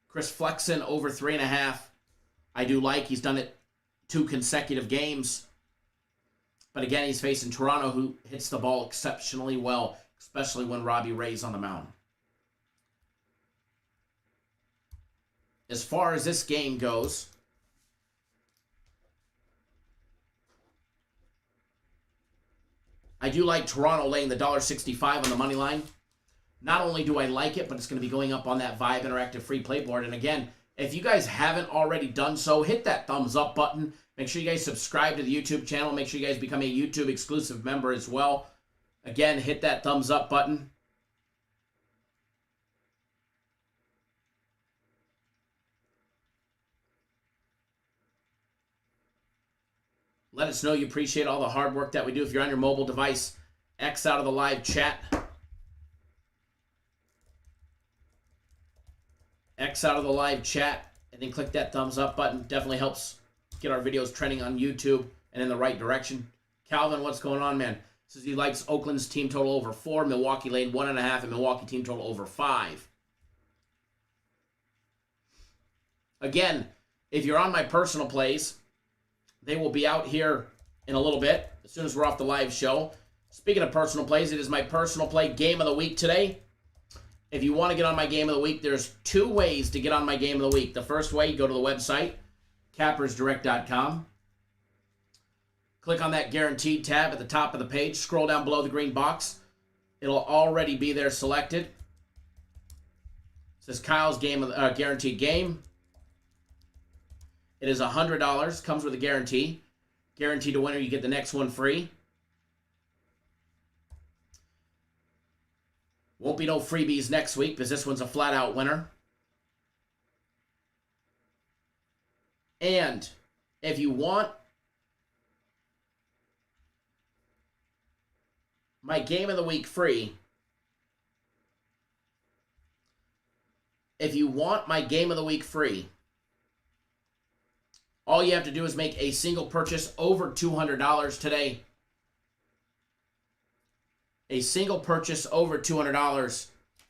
Speaker 4: Chris Flexen over 3.5. I do like. He's done it 2 consecutive games. But again, he's facing Toronto, who hits the ball exceptionally well, especially when Robbie Ray's on the mound. As far as this game goes, I do like Toronto laying the $1.65 on the money line. Not only do I like it, but it's going to be going up on that Vibe Interactive free play board. And again, if you guys haven't already done so, hit that thumbs up button. Make sure you guys subscribe to the YouTube channel. Make sure you guys become a YouTube exclusive member as well. Again, hit that thumbs up button. Let us know you appreciate all the hard work that we do. If you're on your mobile device, X out of the live chat. X out of the live chat, and then click that thumbs up button. Definitely helps get our videos trending on YouTube and in the right direction. Calvin, what's going on, man? Says he likes Oakland's team total over 4, Milwaukee laying 1.5, and Milwaukee team total over 5. Again, if you're on my personal plays, they will be out here in a little bit, as soon as we're off the live show. Speaking of personal plays, it is my personal play game of the week today. If you want to get on my game of the week, there's 2 ways to get on my game of the week. The first way, you go to the website, cappersdirect.com. Click on that guaranteed tab at the top of the page. Scroll down below the green box. It'll already be there selected. It says Kyle's game of guaranteed game. It is $100. Comes with a guarantee. Guaranteed to winner, you get the next one free. Won't be no freebies next week because this one's a flat-out winner. And if you want my game of the week free, all you have to do is make a single purchase over $200 today. A single purchase over $200,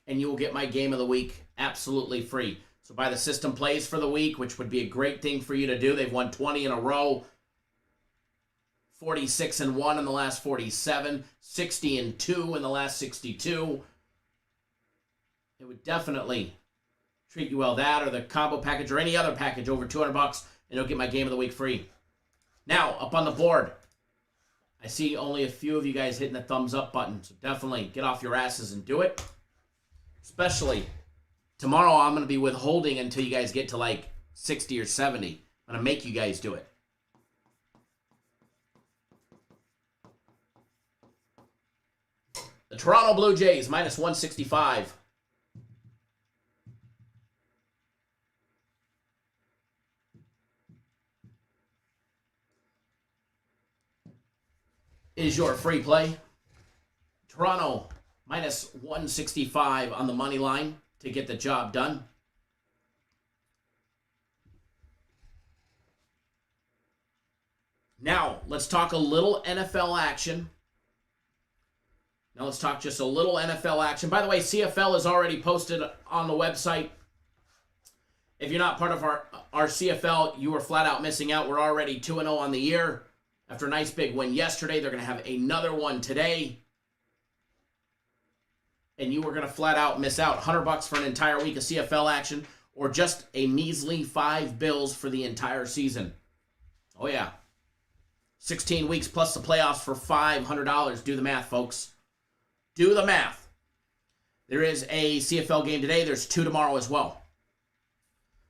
Speaker 4: and you will get my game of the week absolutely free. So buy the system plays for the week, which would be a great thing for you to do. They've won 20 in a row, 46-1 in the last 47, 60-2 in the last 62. It would definitely treat you well. That or the combo package or any other package over $200, and you'll get my game of the week free. Now, up on the board, I see only a few of you guys hitting the thumbs up button, so definitely get off your asses and do it. Especially tomorrow, I'm going to be withholding until you guys get to like 60 or 70. I'm going to make you guys do it. The Toronto Blue Jays, minus 165. Is your free play. Toronto, minus 165 on the money line to get the job done. Now, let's talk a little NFL action. Now, let's talk just a little NFL action. By the way, CFL is already posted on the website. If you're not part of our CFL, you are flat out missing out. We're already 2-0 on the year. After a nice big win yesterday, they're going to have another one today. And you are going to flat out miss out. $100 for an entire week of CFL action, or just a measly $5 for the entire season. Oh, yeah. 16 weeks plus the playoffs for $500. Do the math, folks. Do the math. There is a CFL game today. There's 2 tomorrow as well.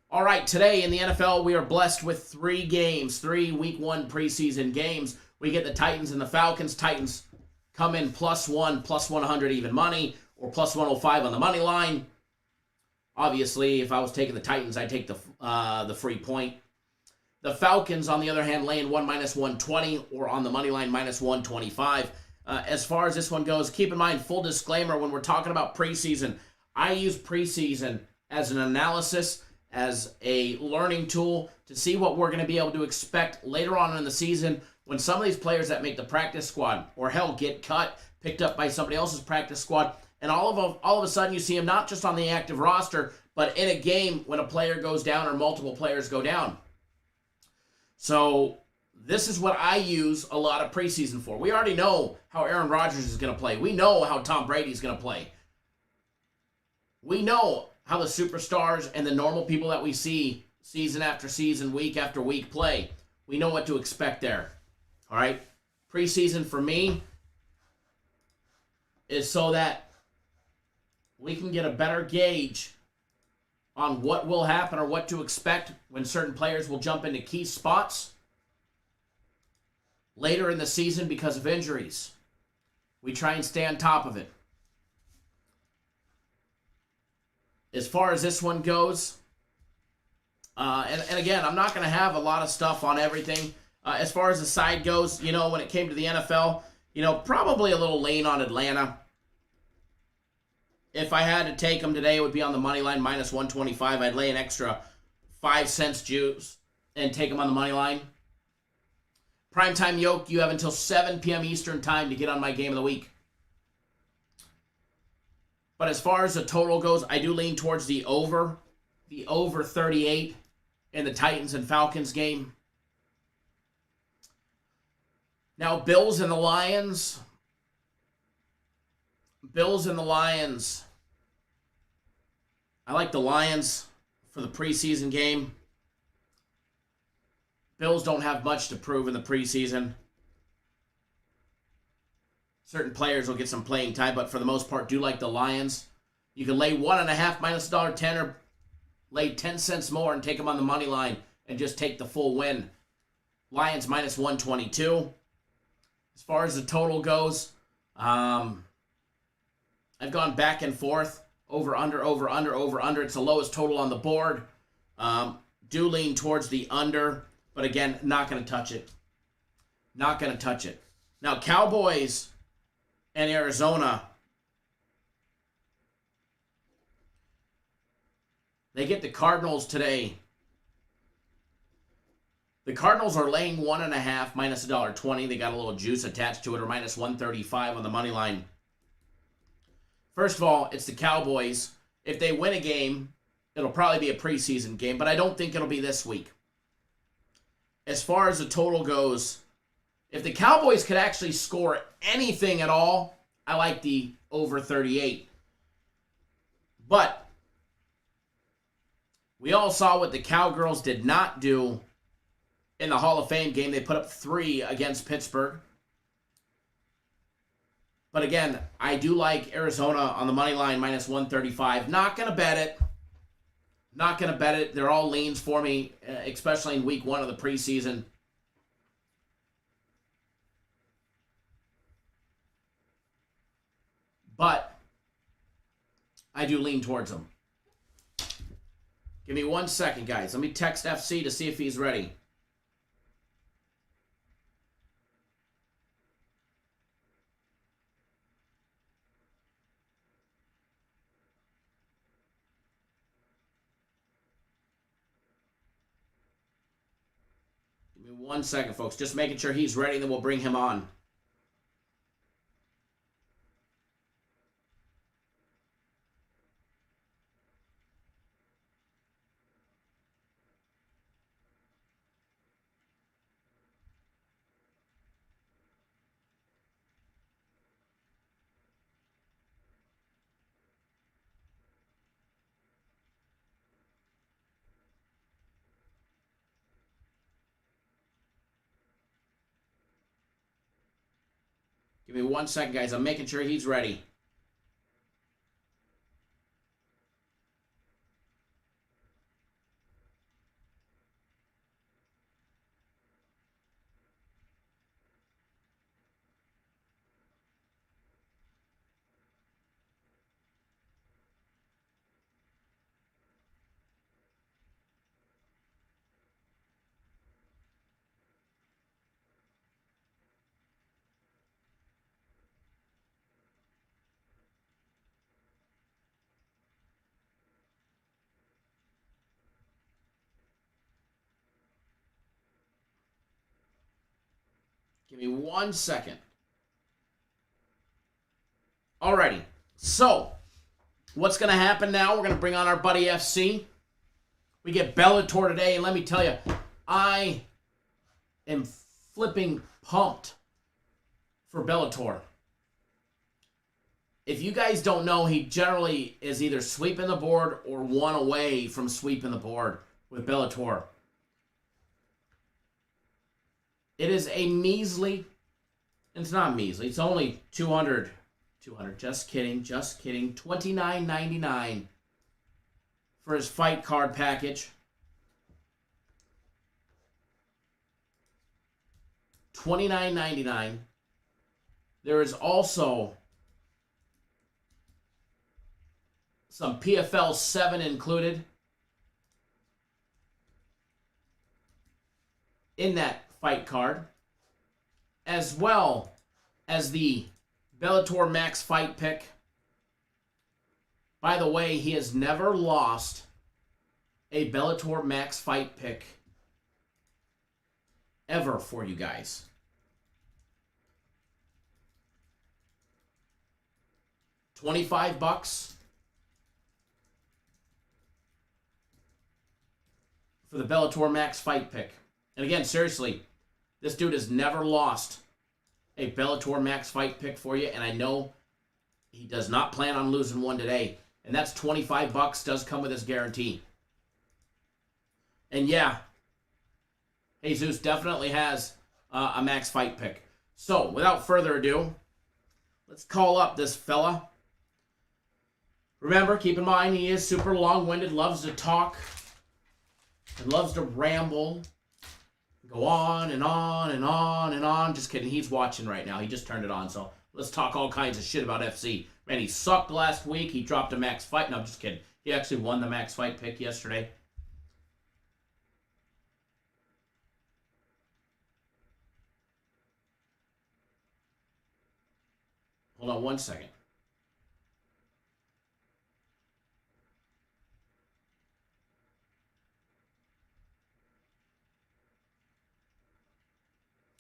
Speaker 4: All right, today in the NFL, we are blessed with 3 games, 3 Week 1 preseason games. We get the Titans and the Falcons. Titans come in +1, +100 even money, or +105 on the money line. Obviously, if I was taking the Titans, I'd take the free point. The Falcons, on the other hand, laying 1 -120, or on the money line -125. As far as this one goes, keep in mind, full disclaimer, when we're talking about preseason, I use preseason as an analysis, as a learning tool to see what we're going to be able to expect later on in the season when some of these players that make the practice squad, or hell, get cut, picked up by somebody else's practice squad, and all of a sudden you see them not just on the active roster, but in a game when a player goes down or multiple players go down. So this is what I use a lot of preseason for. We already know how Aaron Rodgers is going to play. We know how Tom Brady is going to play. We know how the superstars and the normal people that we see season after season, week after week play. We know what to expect there. All right? Preseason for me is so that we can get a better gauge on what will happen or what to expect when certain players will jump into key spots later in the season because of injuries. We try and stay on top of it. As far as this one goes, and again, I'm not going to have a lot of stuff on everything. As far as the side goes, when it came to the NFL, probably a little lean on Atlanta. If I had to take them today, it would be on the money line, minus 125. I'd lay an extra 5 cents juice and take them on the money line. Primetime yoke, you have until 7 p.m. Eastern time to get on my game of the week. But as far as the total goes, I do lean towards the over 38 in the Titans and Falcons game. Now, Bills and the Lions. I like the Lions for the preseason game. Bills don't have much to prove in the preseason. Certain players will get some playing time, but for the most part, do like the Lions. You can lay 1.5 minus $1.10 or lay 10 cents more and take them on the money line and just take the full win. Lions minus 122. As far as the total goes, I've gone back and forth. Over, under, over, under, over, under. It's the lowest total on the board. Do lean towards the under, but again, not going to touch it. Not going to touch it. Now, Cowboys and Arizona, they get the Cardinals today. The Cardinals are laying 1.5 minus $1.20. They got a little juice attached to it, or minus 135 on the money line. First of all, it's the Cowboys. If they win a game, it'll probably be a preseason game, but I don't think it'll be this week. As far as the total goes, if the Cowboys could actually score anything at all, I like the over 38. But we all saw what the Cowgirls did not do in the Hall of Fame game. They put up 3 against Pittsburgh. But again, I do like Arizona on the money line, minus 135. Not going to bet it. Not going to bet it. They're all leans for me, especially in week 1 of the preseason. But I do lean towards them. Give me 1 second, guys. Let me text FC to see if he's ready. Give me 1 second, folks. Just making sure he's ready, and then we'll bring him on. Give me 1 second, guys. I'm making sure he's ready. Give me 1 second. Alrighty. So, what's going to happen now? We're going to bring on our buddy FC. We get Bellator today, and let me tell you, I am flipping pumped for Bellator. If you guys don't know, he generally is either sweeping the board or 1 away from sweeping the board with Bellator. It is a measly, it's not measly, it's only 200 $200. Just kidding. $29.99 for his fight card package. $29.99. There is also some PFL 7 included in that fight card, as well as the Bellator Max Fight Pick. By the way, he has never lost a Bellator Max Fight Pick ever for you guys. $25 for the Bellator Max Fight Pick. And again, seriously, this dude has never lost a Bellator Max Fight Pick for you, and I know he does not plan on losing one today. And that's $25, does come with his guarantee. And yeah, Jesus definitely has a Max Fight Pick. So, without further ado, let's call up this fella. Remember, keep in mind, he is super long-winded, loves to talk, and loves to ramble, go on and on and on and on. Just kidding, he's watching right now. He just turned it on, so let's talk all kinds of shit about FC. Man, he sucked last week. He dropped a Max Fight. No, I'm just kidding. He actually won the Max Fight Pick yesterday. Hold on one second.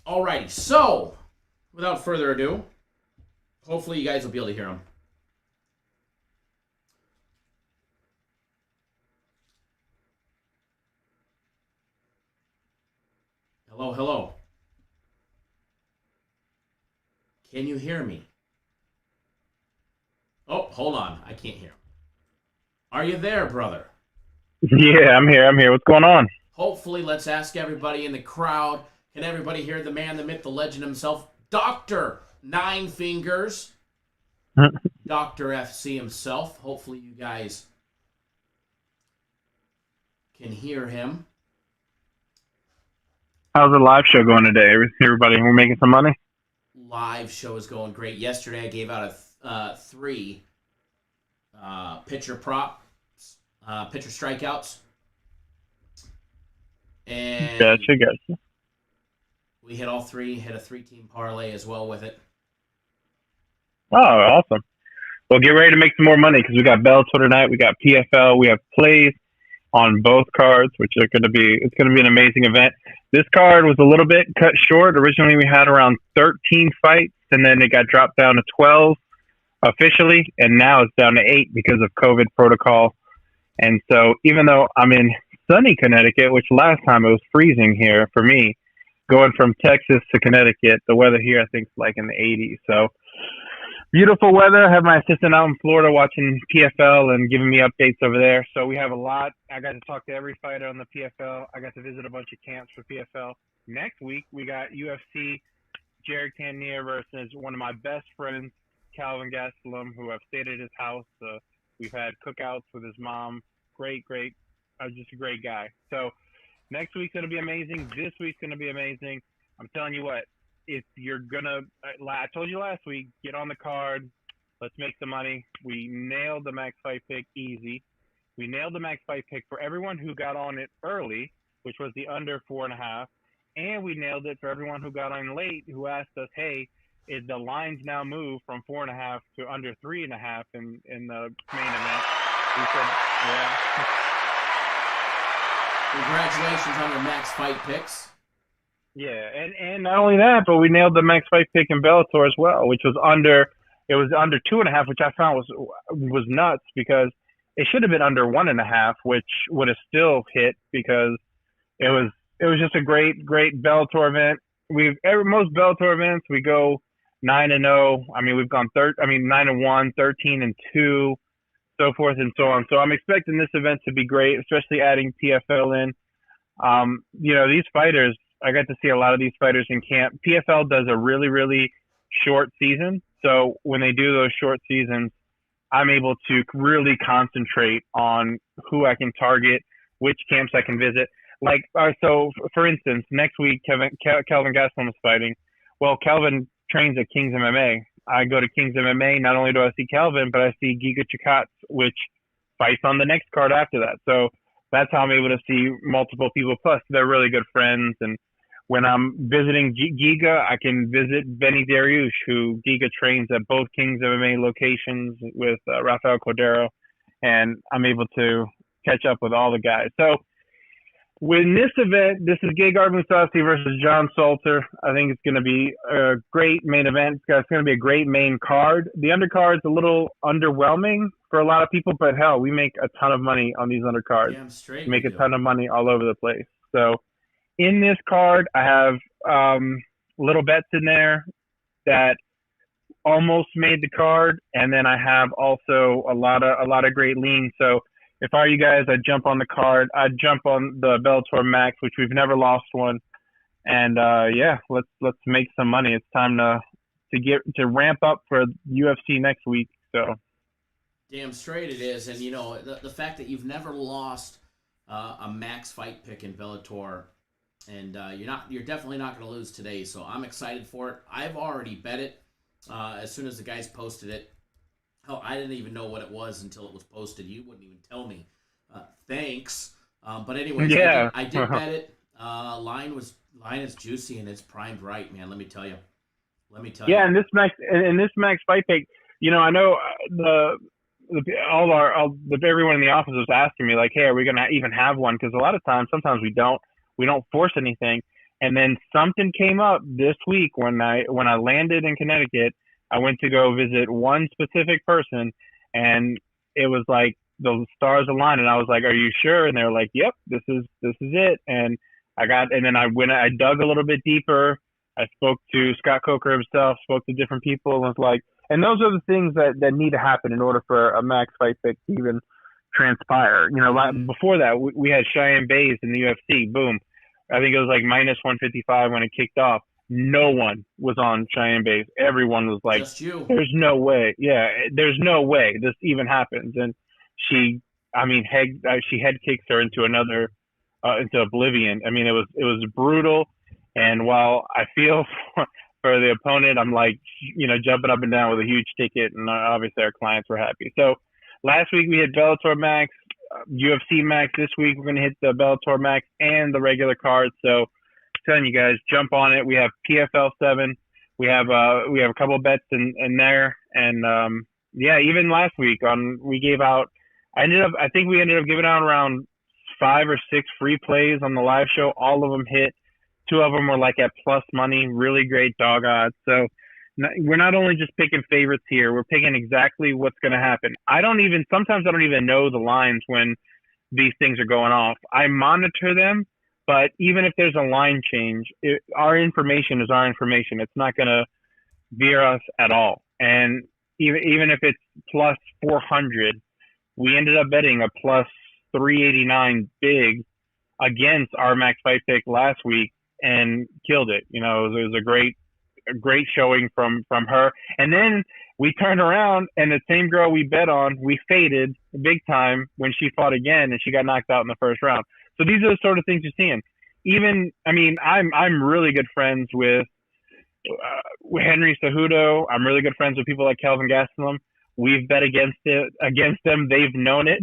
Speaker 4: Alrighty, so, without further ado, hopefully you guys will be able to hear him. Hello, hello. Can you hear me? Oh, hold on. I can't hear him. Are you there, brother?
Speaker 5: Yeah, I'm here. What's going on?
Speaker 4: Hopefully, let's ask everybody in the crowd. Can everybody hear the man, the myth, the legend himself, Dr. Nine Fingers, Dr. FC himself. Hopefully you guys can hear him.
Speaker 5: How's the live show going today? Everybody, we're making some money?
Speaker 4: Live show is going great. Yesterday I gave out a 3 pitcher prop, pitcher strikeouts. And
Speaker 5: Gotcha.
Speaker 4: we hit all 3, hit a 3-team parlay as well with it.
Speaker 5: Oh, awesome. Well, get ready to make some more money because we got Bellator tonight. We got PFL. We have plays on both cards, which are going to be an amazing event. This card was a little bit cut short. Originally, we had around 13 fights, and then it got dropped down to 12 officially, and now it's down to 8 because of COVID protocol. And so even though I'm in sunny Connecticut, which last time it was freezing here for me, going from Texas to Connecticut, the weather here I think is like in the 80s. So beautiful weather. I have my assistant out in Florida watching PFL and giving me updates over there. So we have a lot. I got to talk to every fighter on the PFL. I got to visit a bunch of camps for PFL. Next week, we got UFC Jared Cannonier versus one of my best friends, Calvin Gastelum, who I've stayed at his house. We've had cookouts with his mom. Great. Just a great guy. So next week's going to be amazing. This week's going to be amazing. I'm telling you what. If you're gonna, I told you last week, get on the card. Let's make the money. We nailed the Max Fight Pick easy. We nailed the Max Fight Pick for everyone who got on it early, which was the under 4.5, and we nailed it for everyone who got on late, who asked us, "Hey, is the lines now moved from 4.5 to under 3.5 in the main event?" We said, "Yeah."
Speaker 4: Congratulations on your Max Fight Picks.
Speaker 5: Yeah, and not only that, but we nailed the Max Fight Pick in Bellator as well, which was under 2.5, which I found was nuts because it should have been under 1.5, which would have still hit because it was just a great Bellator event. Most Bellator events we go 9-0. I mean we've gone 9-1, 13-2, so forth and so on. So I'm expecting this event to be great, especially adding PFL in. These fighters. I got to see a lot of these fighters in camp. PFL does a really, really short season. So when they do those short seasons, I'm able to really concentrate on who I can target, which camps I can visit. Like, so for instance, next week, Kelvin Gastelum is fighting. Well, Kelvin trains at King's MMA. I go to King's MMA. Not only do I see Kelvin, but I see Giga Chikadze, which fights on the next card after that. So that's how I'm able to see multiple people. Plus, they're really good friends. And when I'm visiting Giga, I can visit Benny Dariush, who Giga trains at both King's MMA locations with Rafael Cordero. And I'm able to catch up with all the guys. So with this event, this is Gegard Mousasi versus John Salter. I think it's going to be a great main event. It's going to be a great main card. The undercard's a little underwhelming for a lot of people, but hell, we make a ton of money on these undercards.
Speaker 4: Damn straight.
Speaker 5: We make a ton of money all over the place. So in this card, I have little bets in there that almost made the card, and then I have also a lot of great leans. So if I were you guys, I'd jump on the card. I'd jump on the Bellator Max, which we've never lost one. And yeah, let's make some money. It's time to ramp up for UFC next week. So
Speaker 4: damn straight it is. And you know, the fact that you've never lost a max fight pick in Bellator, and you're definitely not going to lose today. So I'm excited for it. I've already bet it as soon as the guys posted it. Oh, I didn't even know what it was until it was posted. You wouldn't even tell me. Thanks. But anyways,
Speaker 5: yeah.
Speaker 4: I did bet it. Line is juicy and it's primed right, man. Let me tell you.
Speaker 5: Yeah, and this max fight pick, you know, I know everyone in the office was asking me like, hey, are we gonna even have one? Because a lot of times, sometimes we don't force anything. And then something came up this week when I landed in Connecticut. I went to go visit one specific person, and it was like the stars aligned, and I was like, "Are you sure?" And they were like, "Yep, this is it." And I dug a little bit deeper. I spoke to Scott Coker himself, spoke to different people, and was like, and those are the things that need to happen in order for a max fight pick to even transpire. You know, before that, we had Cheyenne Bays in the UFC. Boom, I think it was like minus 155 when it kicked off. No one was on Cheyenne Bays. Everyone was like,
Speaker 4: just you.
Speaker 5: There's no way. Yeah, there's no way this even happens. And she head kicks her into into oblivion. I mean, it was brutal. And while I feel for the opponent, I'm like, you know, jumping up and down with a huge ticket. And obviously our clients were happy. So last week we had Bellator Max, UFC Max. This week we're going to hit the Bellator Max and the regular card. So telling you guys, jump on it. We have PFL 7. We have a couple of bets in there, and yeah, even last week we gave out. I think we ended up giving out around 5 or 6 free plays on the live show. All of them hit. 2 of them were like at plus money, really great dog odds. So we're not only just picking favorites here, we're picking exactly what's going to happen. Sometimes I don't even know the lines when these things are going off. I monitor them. But even if there's a line change, our information is our information. It's not going to veer us at all. And even if it's plus 400, we ended up betting a plus 389 big against our max fight pick last week and killed it. You know, it was a great showing from her. And then we turned around and the same girl we bet on, we faded big time when she fought again and she got knocked out in the first round. So these are the sort of things you're seeing. I'm really good friends with Henry Cejudo. I'm really good friends with people like Kelvin Gastelum. We've bet against them. They've known it.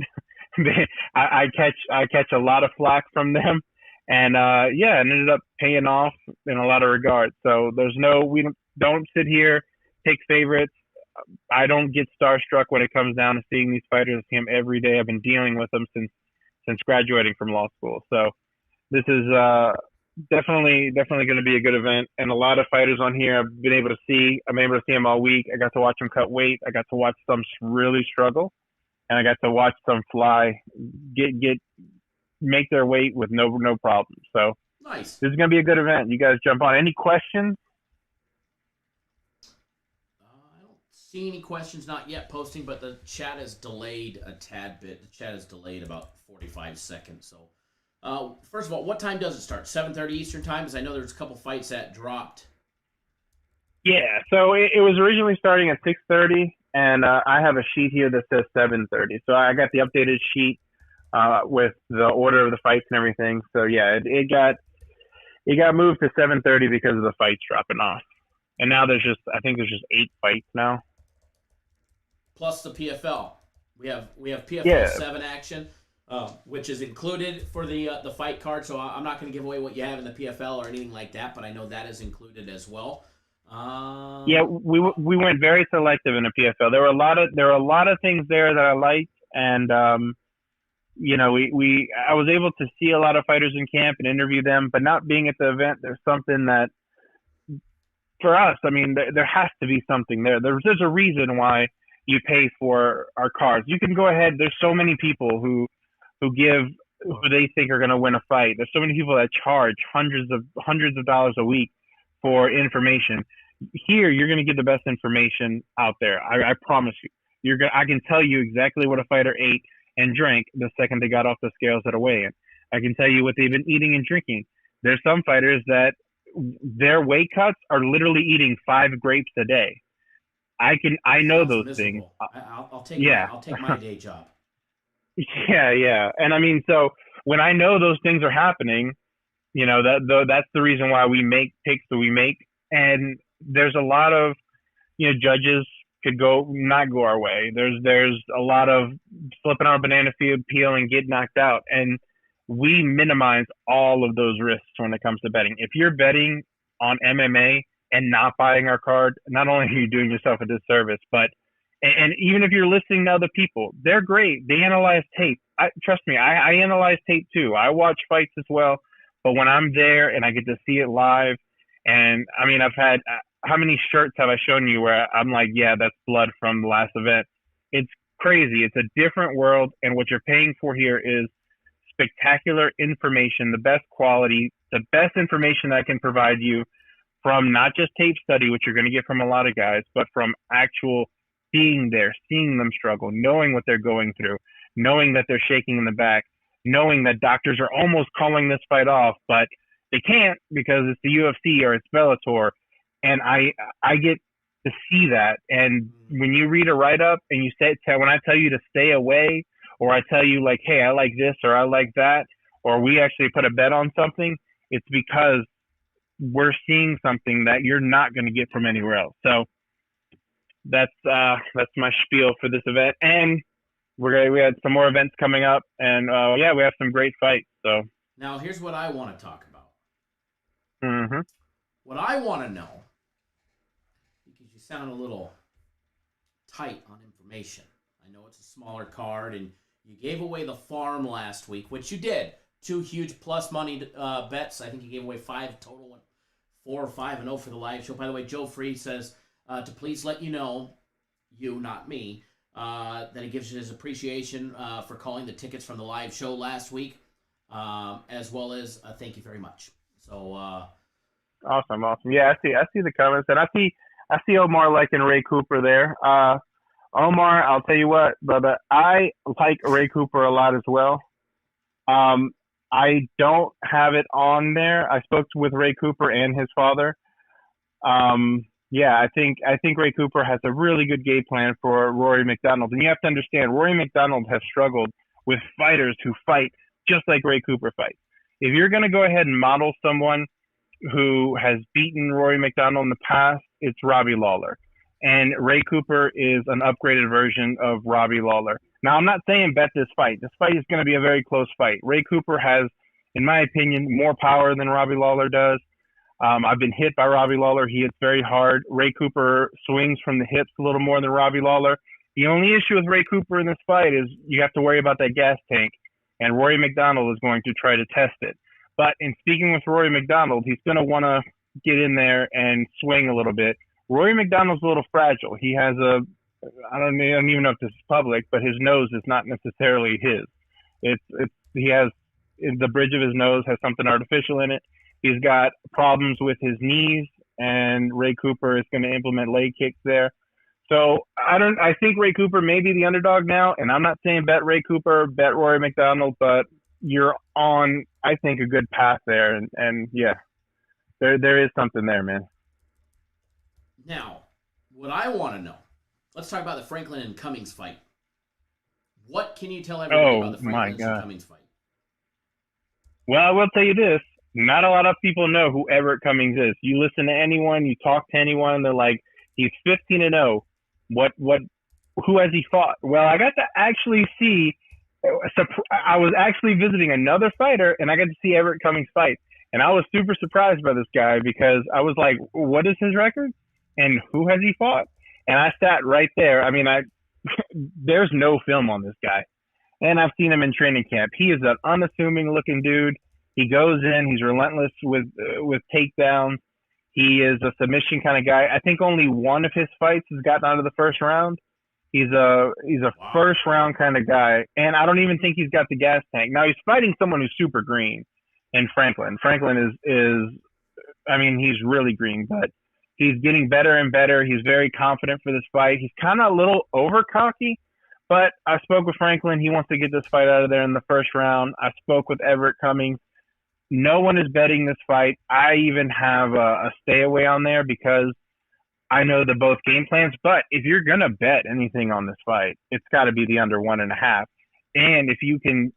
Speaker 5: I catch a lot of flack from them, and it ended up paying off in a lot of regards. So we don't sit here, take favorites. I don't get starstruck when it comes down to seeing these fighters. I see them every day. I've been dealing with them since graduating from law school. So this is definitely going to be a good event. And a lot of fighters on here I've been able to see. I'm able to see them all week. I got to watch them cut weight. I got to watch some really struggle. And I got to watch some fly, make their weight with no problem. So
Speaker 4: nice.
Speaker 5: This is going to be a good event. You guys jump on. Any questions?
Speaker 4: I don't see any questions, not yet posting, but the chat is delayed a tad bit. The chat is delayed about 45 seconds. So, first of all, what time does it start? 7:30 Eastern time? Because I know there's a couple fights that dropped.
Speaker 5: Yeah, so it was originally starting at 6:30, and I have a sheet here that says 7:30. So I got the updated sheet with the order of the fights and everything. So yeah, it got moved to 7:30 because of the fights dropping off. And now I think there's just 8 fights now.
Speaker 4: Plus the PFL. We have PFL
Speaker 5: Yeah.
Speaker 4: 7 action, which is included for the fight card. So I'm not going to give away what you have in the PFL or anything like that, but I know that is included as well.
Speaker 5: Yeah, we went very selective in the PFL. There were a lot of things there that I liked, and I was able to see a lot of fighters in camp and interview them, but not being at the event, there's something that for us, I mean, there has to be something there. There's a reason why you pay for our cards. You can go ahead. There's so many people who they think are going to win a fight. There's so many people that charge hundreds of dollars a week for information. Here, you're going to get the best information out there. I promise you. I can tell you exactly what a fighter ate and drank the second they got off the scales at a weigh-in. I can tell you what they've been eating and drinking. There's some fighters that their weight cuts are literally eating 5 grapes a day. I know
Speaker 4: Sounds
Speaker 5: those
Speaker 4: miserable.
Speaker 5: things.
Speaker 4: I'll take my day job.
Speaker 5: Yeah. And I mean, so when I know those things are happening, that's the reason why we make picks that we make. And there's a lot of, judges could not go our way. There's a lot of flipping on a banana peel and get knocked out. And we minimize all of those risks when it comes to betting. If you're betting on MMA and not buying our card, not only are you doing yourself a disservice, but and even if you're listening to other people, they're great. They analyze tape. Trust me, I analyze tape too. I watch fights as well. But when I'm there and I get to see it live, and I mean, I've had how many shirts have I shown you where I'm like, yeah, that's blood from the last event. It's crazy. It's a different world, and what you're paying for here is spectacular information, the best quality, the best information I can provide you from not just tape study, which you're going to get from a lot of guys, but from actual being there, seeing them struggle, knowing what they're going through, knowing that they're shaking in the back, knowing that doctors are almost calling this fight off, but they can't because it's the UFC or it's Bellator. And I get to see that. And when you read a write-up and when I tell you to stay away, or I tell you like, hey, I like this or I like that, or we actually put a bet on something, it's because we're seeing something that you're not going to get from anywhere else. So that's my spiel for this event. And we had some more events coming up, and we have some great fights. So
Speaker 4: now here's what I want to talk about.
Speaker 5: Mm-hmm.
Speaker 4: What I want to know, because you sound a little tight on information. I know it's a smaller card, and you gave away the farm last week, which you did. 2 huge plus money bets. I think you gave away 5 total, 4 or 5-0 for the live show. By the way, Joe Free says to please let you know, you, not me, that he gives his appreciation for calling the tickets from the live show last week, as well as thank you very much. So
Speaker 5: awesome. Yeah, I see the comments, and I see Omar liking Ray Cooper there. Omar, I'll tell you what, brother, I like Ray Cooper a lot as well. I don't have it on there. I spoke with Ray Cooper and his father. I think Ray Cooper has a really good game plan for Rory McDonald. And you have to understand, Rory McDonald has struggled with fighters who fight just like Ray Cooper fights. If you're going to go ahead and model someone who has beaten Rory McDonald in the past, it's Robbie Lawler. And Ray Cooper is an upgraded version of Robbie Lawler. Now, I'm not saying bet this fight. This fight is going to be a very close fight. Ray Cooper has, in my opinion, more power than Robbie Lawler does. I've been hit by Robbie Lawler. He hits very hard. Ray Cooper swings from the hips a little more than Robbie Lawler. The only issue with Ray Cooper in this fight is you have to worry about that gas tank, and Rory McDonald is going to try to test it. But in speaking with Rory McDonald, he's going to want to get in there and swing a little bit. Rory McDonald's a little fragile. He has I don't even know if this is public, but his nose is not necessarily his. He has the bridge of his nose has something artificial in it. He's got problems with his knees, and Ray Cooper is going to implement leg kicks there. So I think Ray Cooper may be the underdog now, and I'm not saying bet Ray Cooper, bet Rory McDonald, but you're on, I think, a good path there, and yeah, there is something there, man.
Speaker 4: Now, what I want to know, let's talk about the Franklin and Cummings fight. What can you tell everybody about the Franklin and Cummings fight?
Speaker 5: Well, I will tell you this. Not a lot of people know who Everett Cummings is. You listen to anyone, you talk to anyone, they're like, he's 15-0. Who has he fought? Well, I got to actually see, I was actually visiting another fighter, and I got to see Everett Cummings fight. And I was super surprised by this guy because I was like, what is his record? And who has he fought? And I sat right there. I mean, there's no film on this guy. And I've seen him in training camp. He is an unassuming looking dude. He goes in. He's relentless with takedowns. He is a submission kind of guy. I think only one of his fights has gotten out of the first round. He's a first round kind of guy. And I don't even think he's got the gas tank. Now, he's fighting someone who's super green in Franklin. Franklin is I mean, he's really green, but he's getting better and better. He's very confident for this fight. He's kind of a little over cocky. But I spoke with Franklin. He wants to get this fight out of there in the first round. I spoke with Everett Cummings. No one is betting this fight. I even have a stay away on there because I know the both game plans. But if you're going to bet anything on this fight, it's got to be the under 1.5. And if you can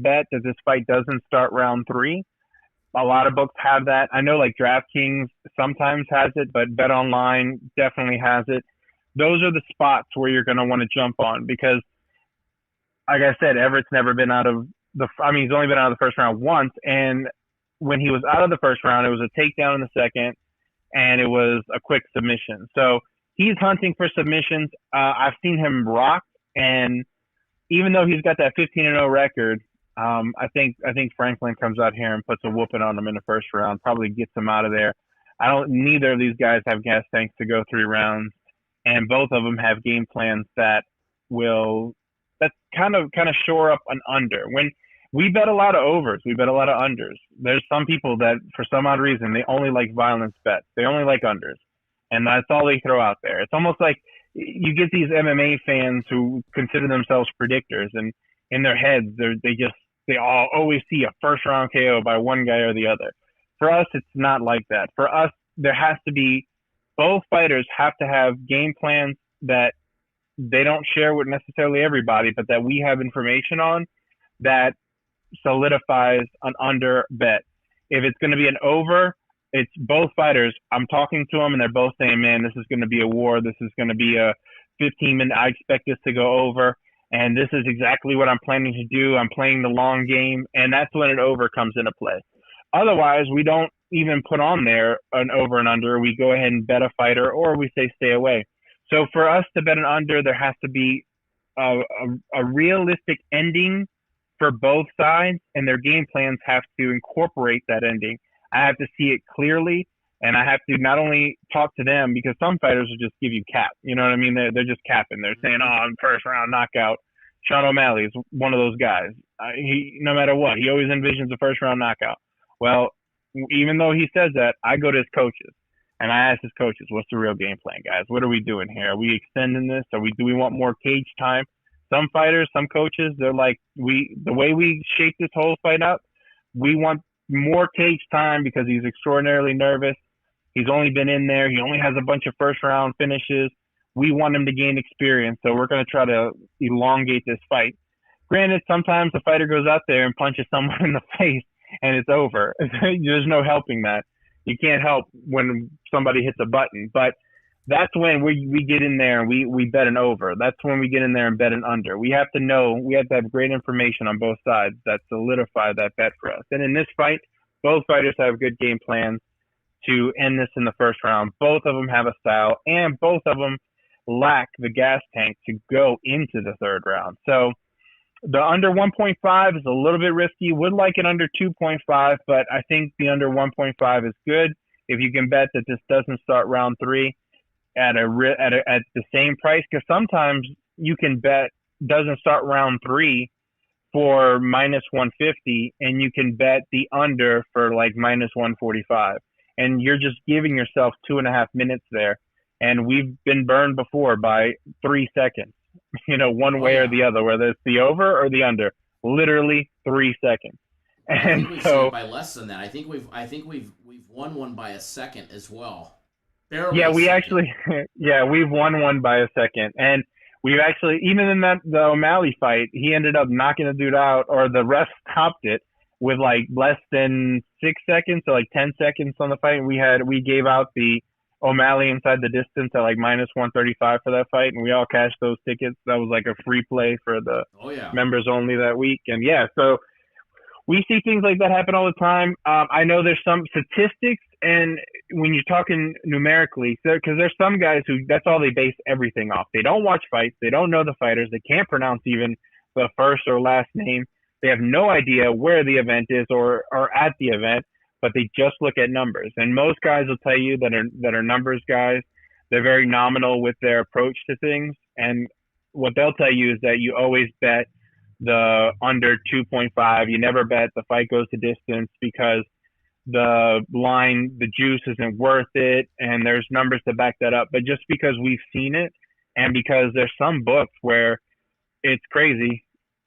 Speaker 5: bet that this fight doesn't start round 3, a lot of books have that. I know like DraftKings sometimes has it, but BetOnline definitely has it. Those are the spots where you're going to want to jump on because, like I said, Everett's never been out of he's only been out of the first round once. And when he was out of the first round, it was a takedown in the second, and it was a quick submission. So he's hunting for submissions. I've seen him rock, and even though he's got that 15-0 record, I think Franklin comes out here and puts a whooping on him in the first round, probably gets him out of there. Neither of these guys have gas tanks to go 3 rounds. And both of them have game plans that kind of shore up an under. When we bet a lot of overs, we bet a lot of unders. There's some people that, for some odd reason, they only like violence bets. They only like unders, and that's all they throw out there. It's almost like you get these MMA fans who consider themselves predictors, and in their heads, they all always see a first round KO by one guy or the other. For us, it's not like that. For us, there has to be. Both fighters have to have game plans that they don't share with necessarily everybody, but that we have information on that solidifies an under bet. If it's going to be an over, it's both fighters. I'm talking to them and they're both saying, man, this is going to be a war. This is going to be a 15-minute. I expect this to go over. And this is exactly what I'm planning to do. I'm playing the long game. And that's when an over comes into play. Otherwise, we don't even put on there an over and under. We go ahead and bet a fighter, or we say stay away. So for us to bet an under, there has to be a realistic ending for both sides, and their game plans have to incorporate that ending. I have to see it clearly, and I have to not only talk to them, because some fighters will just give you cap. You know what I mean? They're just capping. They're saying, I'm first round knockout. Sean O'Malley is one of those guys. No matter what, he always envisions a first round knockout. Well, even though he says that, I go to his coaches and I ask his coaches, what's the real game plan, guys? What are we doing here? Are we extending this? Do we want more cage time? Some fighters, some coaches, they're like, the way we shape this whole fight up, we want more cage time because he's extraordinarily nervous. He's only been in there. He only has a bunch of first round finishes. We want him to gain experience. So we're going to try to elongate this fight. Granted, sometimes the fighter goes out there and punches someone in the face and it's over. There's no helping that. You can't help when somebody hits a button. But that's when we get in there and we bet an over. That's when we get in there and bet an under. We have to have great information on both sides that solidify that bet for us. And in this fight, both fighters have good game plans to end this in the first round. Both of them have a style, and both of them lack the gas tank to go into the third round. So the under 1.5 is a little bit risky. Would like it under 2.5, but I think the under 1.5 is good. If you can bet that this doesn't start round 3 at the same price, because sometimes you can bet doesn't start round 3 for minus 150, and you can bet the under for like minus 145, and you're just giving yourself 2.5 minutes there. And we've been burned before by 3 seconds. One way or the other, whether it's the over or the under, literally 3 seconds. And
Speaker 4: I think we've seen it by less than that. I think we've won one by a second as well. Barely
Speaker 5: Yeah,
Speaker 4: a
Speaker 5: we
Speaker 4: second.
Speaker 5: actually, yeah, we've won one by a second, and we've actually, even in the O'Malley fight, he ended up knocking the dude out, or the ref stopped it with like less than 6 seconds, so like 10 seconds on the fight. And we gave out the O'Malley inside the distance at like -135 for that fight, and we all cashed those tickets. That was like a free play for the
Speaker 4: Oh yeah.
Speaker 5: members only that week, and yeah, so we see things like that happen all the time. I know there's some statistics, and when you're talking numerically, because there's some guys who that's all they base everything off. They don't watch fights, they don't know the fighters, they can't pronounce even the first or last name. They have no idea where the event is or at the event, but they just look at numbers. And most guys will tell you that are numbers guys. They're very nominal with their approach to things, and what they'll tell you is that you always bet the under 2.5. You never bet the fight goes to distance because the line, the juice isn't worth it, and there's numbers to back that up. But just because we've seen it, and because there's some books where it's crazy,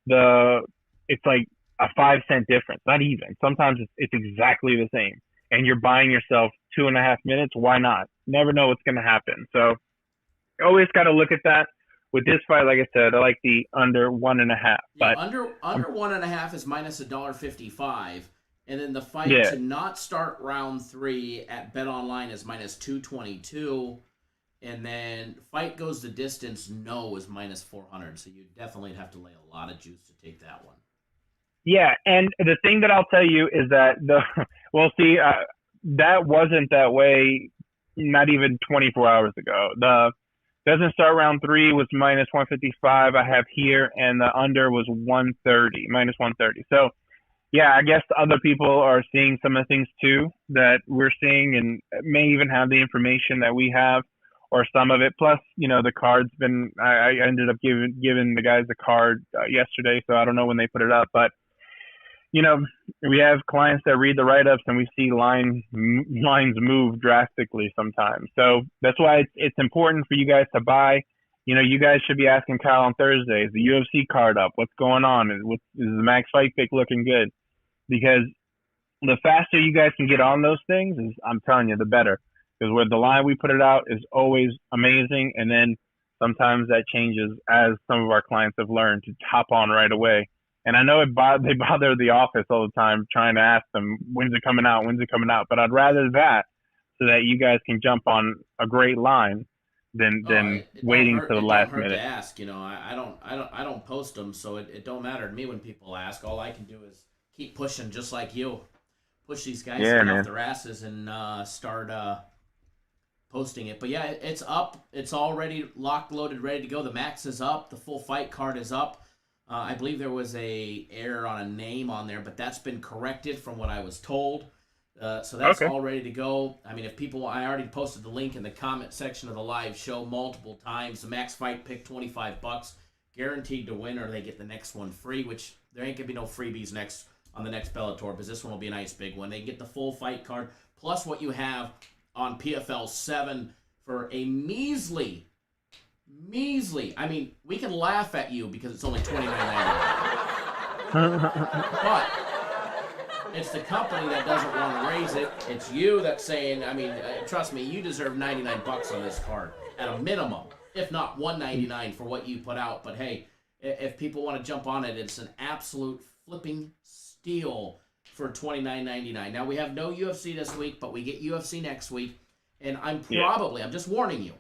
Speaker 5: it's like a 5 cent difference, not even. Sometimes it's exactly the same, and you're buying yourself 2.5 minutes. Why not? Never know what's going to happen. So always got to look at that. With this fight, like I said, I like the under 1.5.
Speaker 4: Yeah,
Speaker 5: But
Speaker 4: under 1.5 is -$1.55, and then the fight
Speaker 5: Yeah.
Speaker 4: to not start round 3 at Bet Online is -222, and then fight goes the distance no is -400. So you definitely have to lay a lot of juice to take that one.
Speaker 5: yeah, and the thing that I'll tell you is that that wasn't that way not even 24 hours ago. The doesn't start round 3 was -155 I have here, and the under was -130. So yeah, I guess other people are seeing some of the things too that we're seeing, and may even have the information that we have, or some of it. Plus, the card's been. I ended up giving the guys the card yesterday, so I don't know when they put it up, but we have clients that read the write-ups, and we see lines move drastically sometimes. So that's why it's important for you guys to buy. You guys should be asking Kyle on Thursday, is the UFC card up? What's going on? Is the Max Fight Pick looking good? Because the faster you guys can get on those things, I'm telling you, the better. Because with the line we put it out is always amazing, and then sometimes that changes, as some of our clients have learned, to hop on right away. And I know they bother the office all the time trying to ask them, when's it coming out? But I'd rather that, so that you guys can jump on a great line than
Speaker 4: It
Speaker 5: waiting
Speaker 4: don't hurt,
Speaker 5: to the
Speaker 4: it
Speaker 5: last
Speaker 4: don't hurt
Speaker 5: minute.
Speaker 4: to ask. I don't post them, so it don't matter to me when people ask. All I can do is keep pushing, just like you. Push these guys to
Speaker 5: Yeah,
Speaker 4: get
Speaker 5: man.
Speaker 4: off their asses and start posting it. But yeah, it's up. It's already locked, loaded, ready to go. The max is up. The full fight card is up. I believe there was a error on a name on there, but that's been corrected from what I was told. So that's
Speaker 5: Okay.
Speaker 4: all ready to go. I mean, I already posted the link in the comment section of the live show multiple times. The max fight pick, $25, guaranteed to win, or they get the next one free. Which there ain't gonna be no freebies on the next Bellator, because this one will be a nice big one. They get the full fight card plus what you have on PFL 7 for a measly. I mean, we can laugh at you because it's only $29.99. But it's the company that doesn't want to raise it. It's you that's saying, I mean, trust me, you deserve $99 on this card at a minimum, if not $199 for what you put out. But hey, if people want to jump on it, it's an absolute flipping steal for $29.99. Now, we have no UFC this week, but we get UFC next week. And I'm just warning you,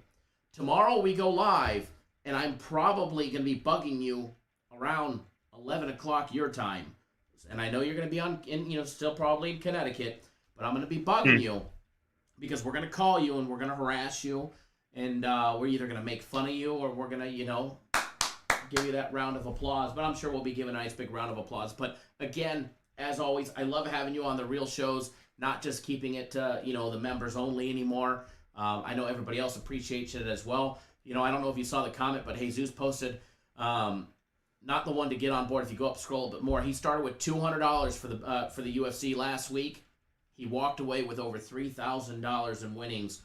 Speaker 4: tomorrow we go live, and I'm probably going to be bugging you around 11 o'clock your time. And I know you're going to be still probably in Connecticut, but I'm going to be bugging you because we're going to call you and we're going to harass you, and we're either going to make fun of you or we're going to, give you that round of applause. But I'm sure we'll be giving a nice big round of applause. But again, as always, I love having you on the real shows, not just keeping it to, the members only anymore. I know everybody else appreciates it as well. I don't know if you saw the comment, but Jesus posted, not the one to get on board if you go up, scroll a bit more. He started with $200 for the UFC last week. He walked away with over $3,000 in winnings,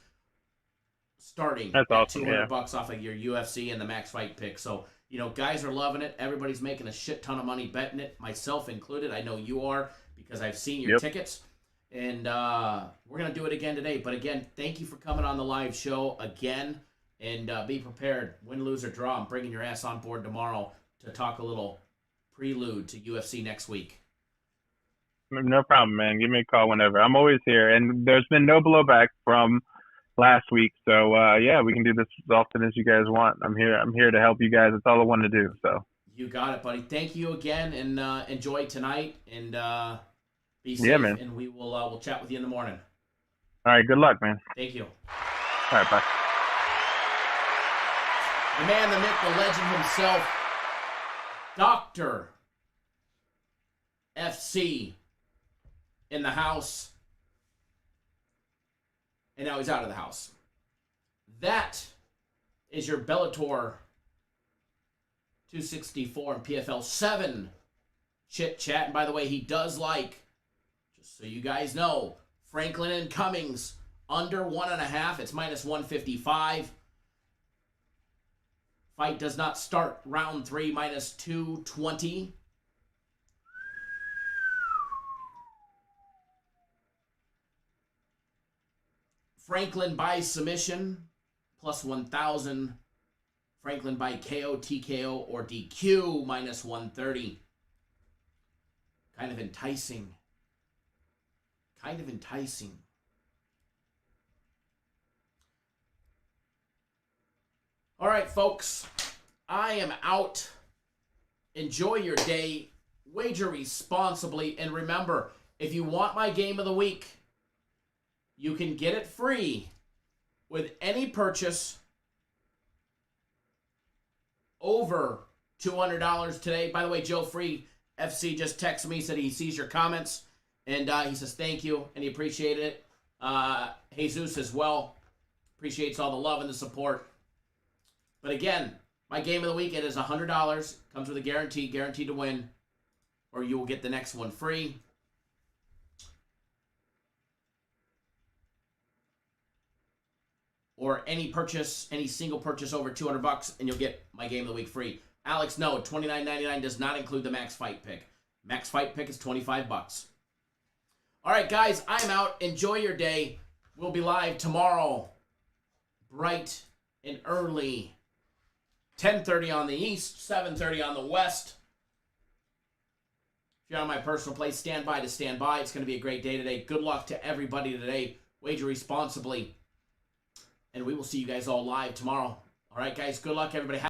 Speaker 4: starting
Speaker 5: That's
Speaker 4: at
Speaker 5: awesome,
Speaker 4: $200 off of your UFC and the max fight pick. So, guys are loving it. Everybody's making a shit ton of money betting it, myself included. I know you are, because I've seen your tickets. And we're going to do it again today. But again, thank you for coming on the live show again. And be prepared. Win, lose, or draw. I'm bringing your ass on board tomorrow to talk a little prelude to UFC next week.
Speaker 5: No problem, man. Give me a call whenever. I'm always here. And there's been no blowback from last week. So, yeah, we can do this as often as you guys want. I'm here to help you guys. That's all I want to do. So
Speaker 4: you got it, buddy. Thank you again, and enjoy tonight. And be safe.
Speaker 5: Yeah, man.
Speaker 4: And we'll chat with you in the morning.
Speaker 5: All right. Good luck, man.
Speaker 4: Thank you.
Speaker 5: All right. Bye.
Speaker 4: The man, the myth, the legend himself, Dr. FC in the house. And now he's out of the house. That is your Bellator 264 and PFL 7 chit chat. And by the way, he does like, just so you guys know, Franklin and Cummings under 1.5. It's minus 155. Fight does not start round 3, minus 220. Franklin by submission, plus 1,000. Franklin by KO, TKO, or DQ, minus 130. Kind of enticing. Kind of enticing. All right, folks. I am out. Enjoy your day. Wager responsibly. And remember, if you want my game of the week, you can get it free with any purchase over $200 today. By the way, Joe Free FC just texted me, said he sees your comments, and he says thank you, and he appreciated it. Jesus as well appreciates all the love and the support. But again, my game of the week, it is $100. Comes with a guaranteed to win, or you will get the next one free. Or any single purchase over $200, and you'll get my game of the week free. Alex, no, $29.99 does not include the max fight pick. Max fight pick is $25. All right, guys, I'm out. Enjoy your day. We'll be live tomorrow, bright and early, 10:30 on the east, 7:30 on the west. If you're on my personal place, stand by to stand by. It's going to be a great day today. Good luck to everybody today. Wager responsibly. And we will see you guys all live tomorrow. All right, guys, good luck, everybody.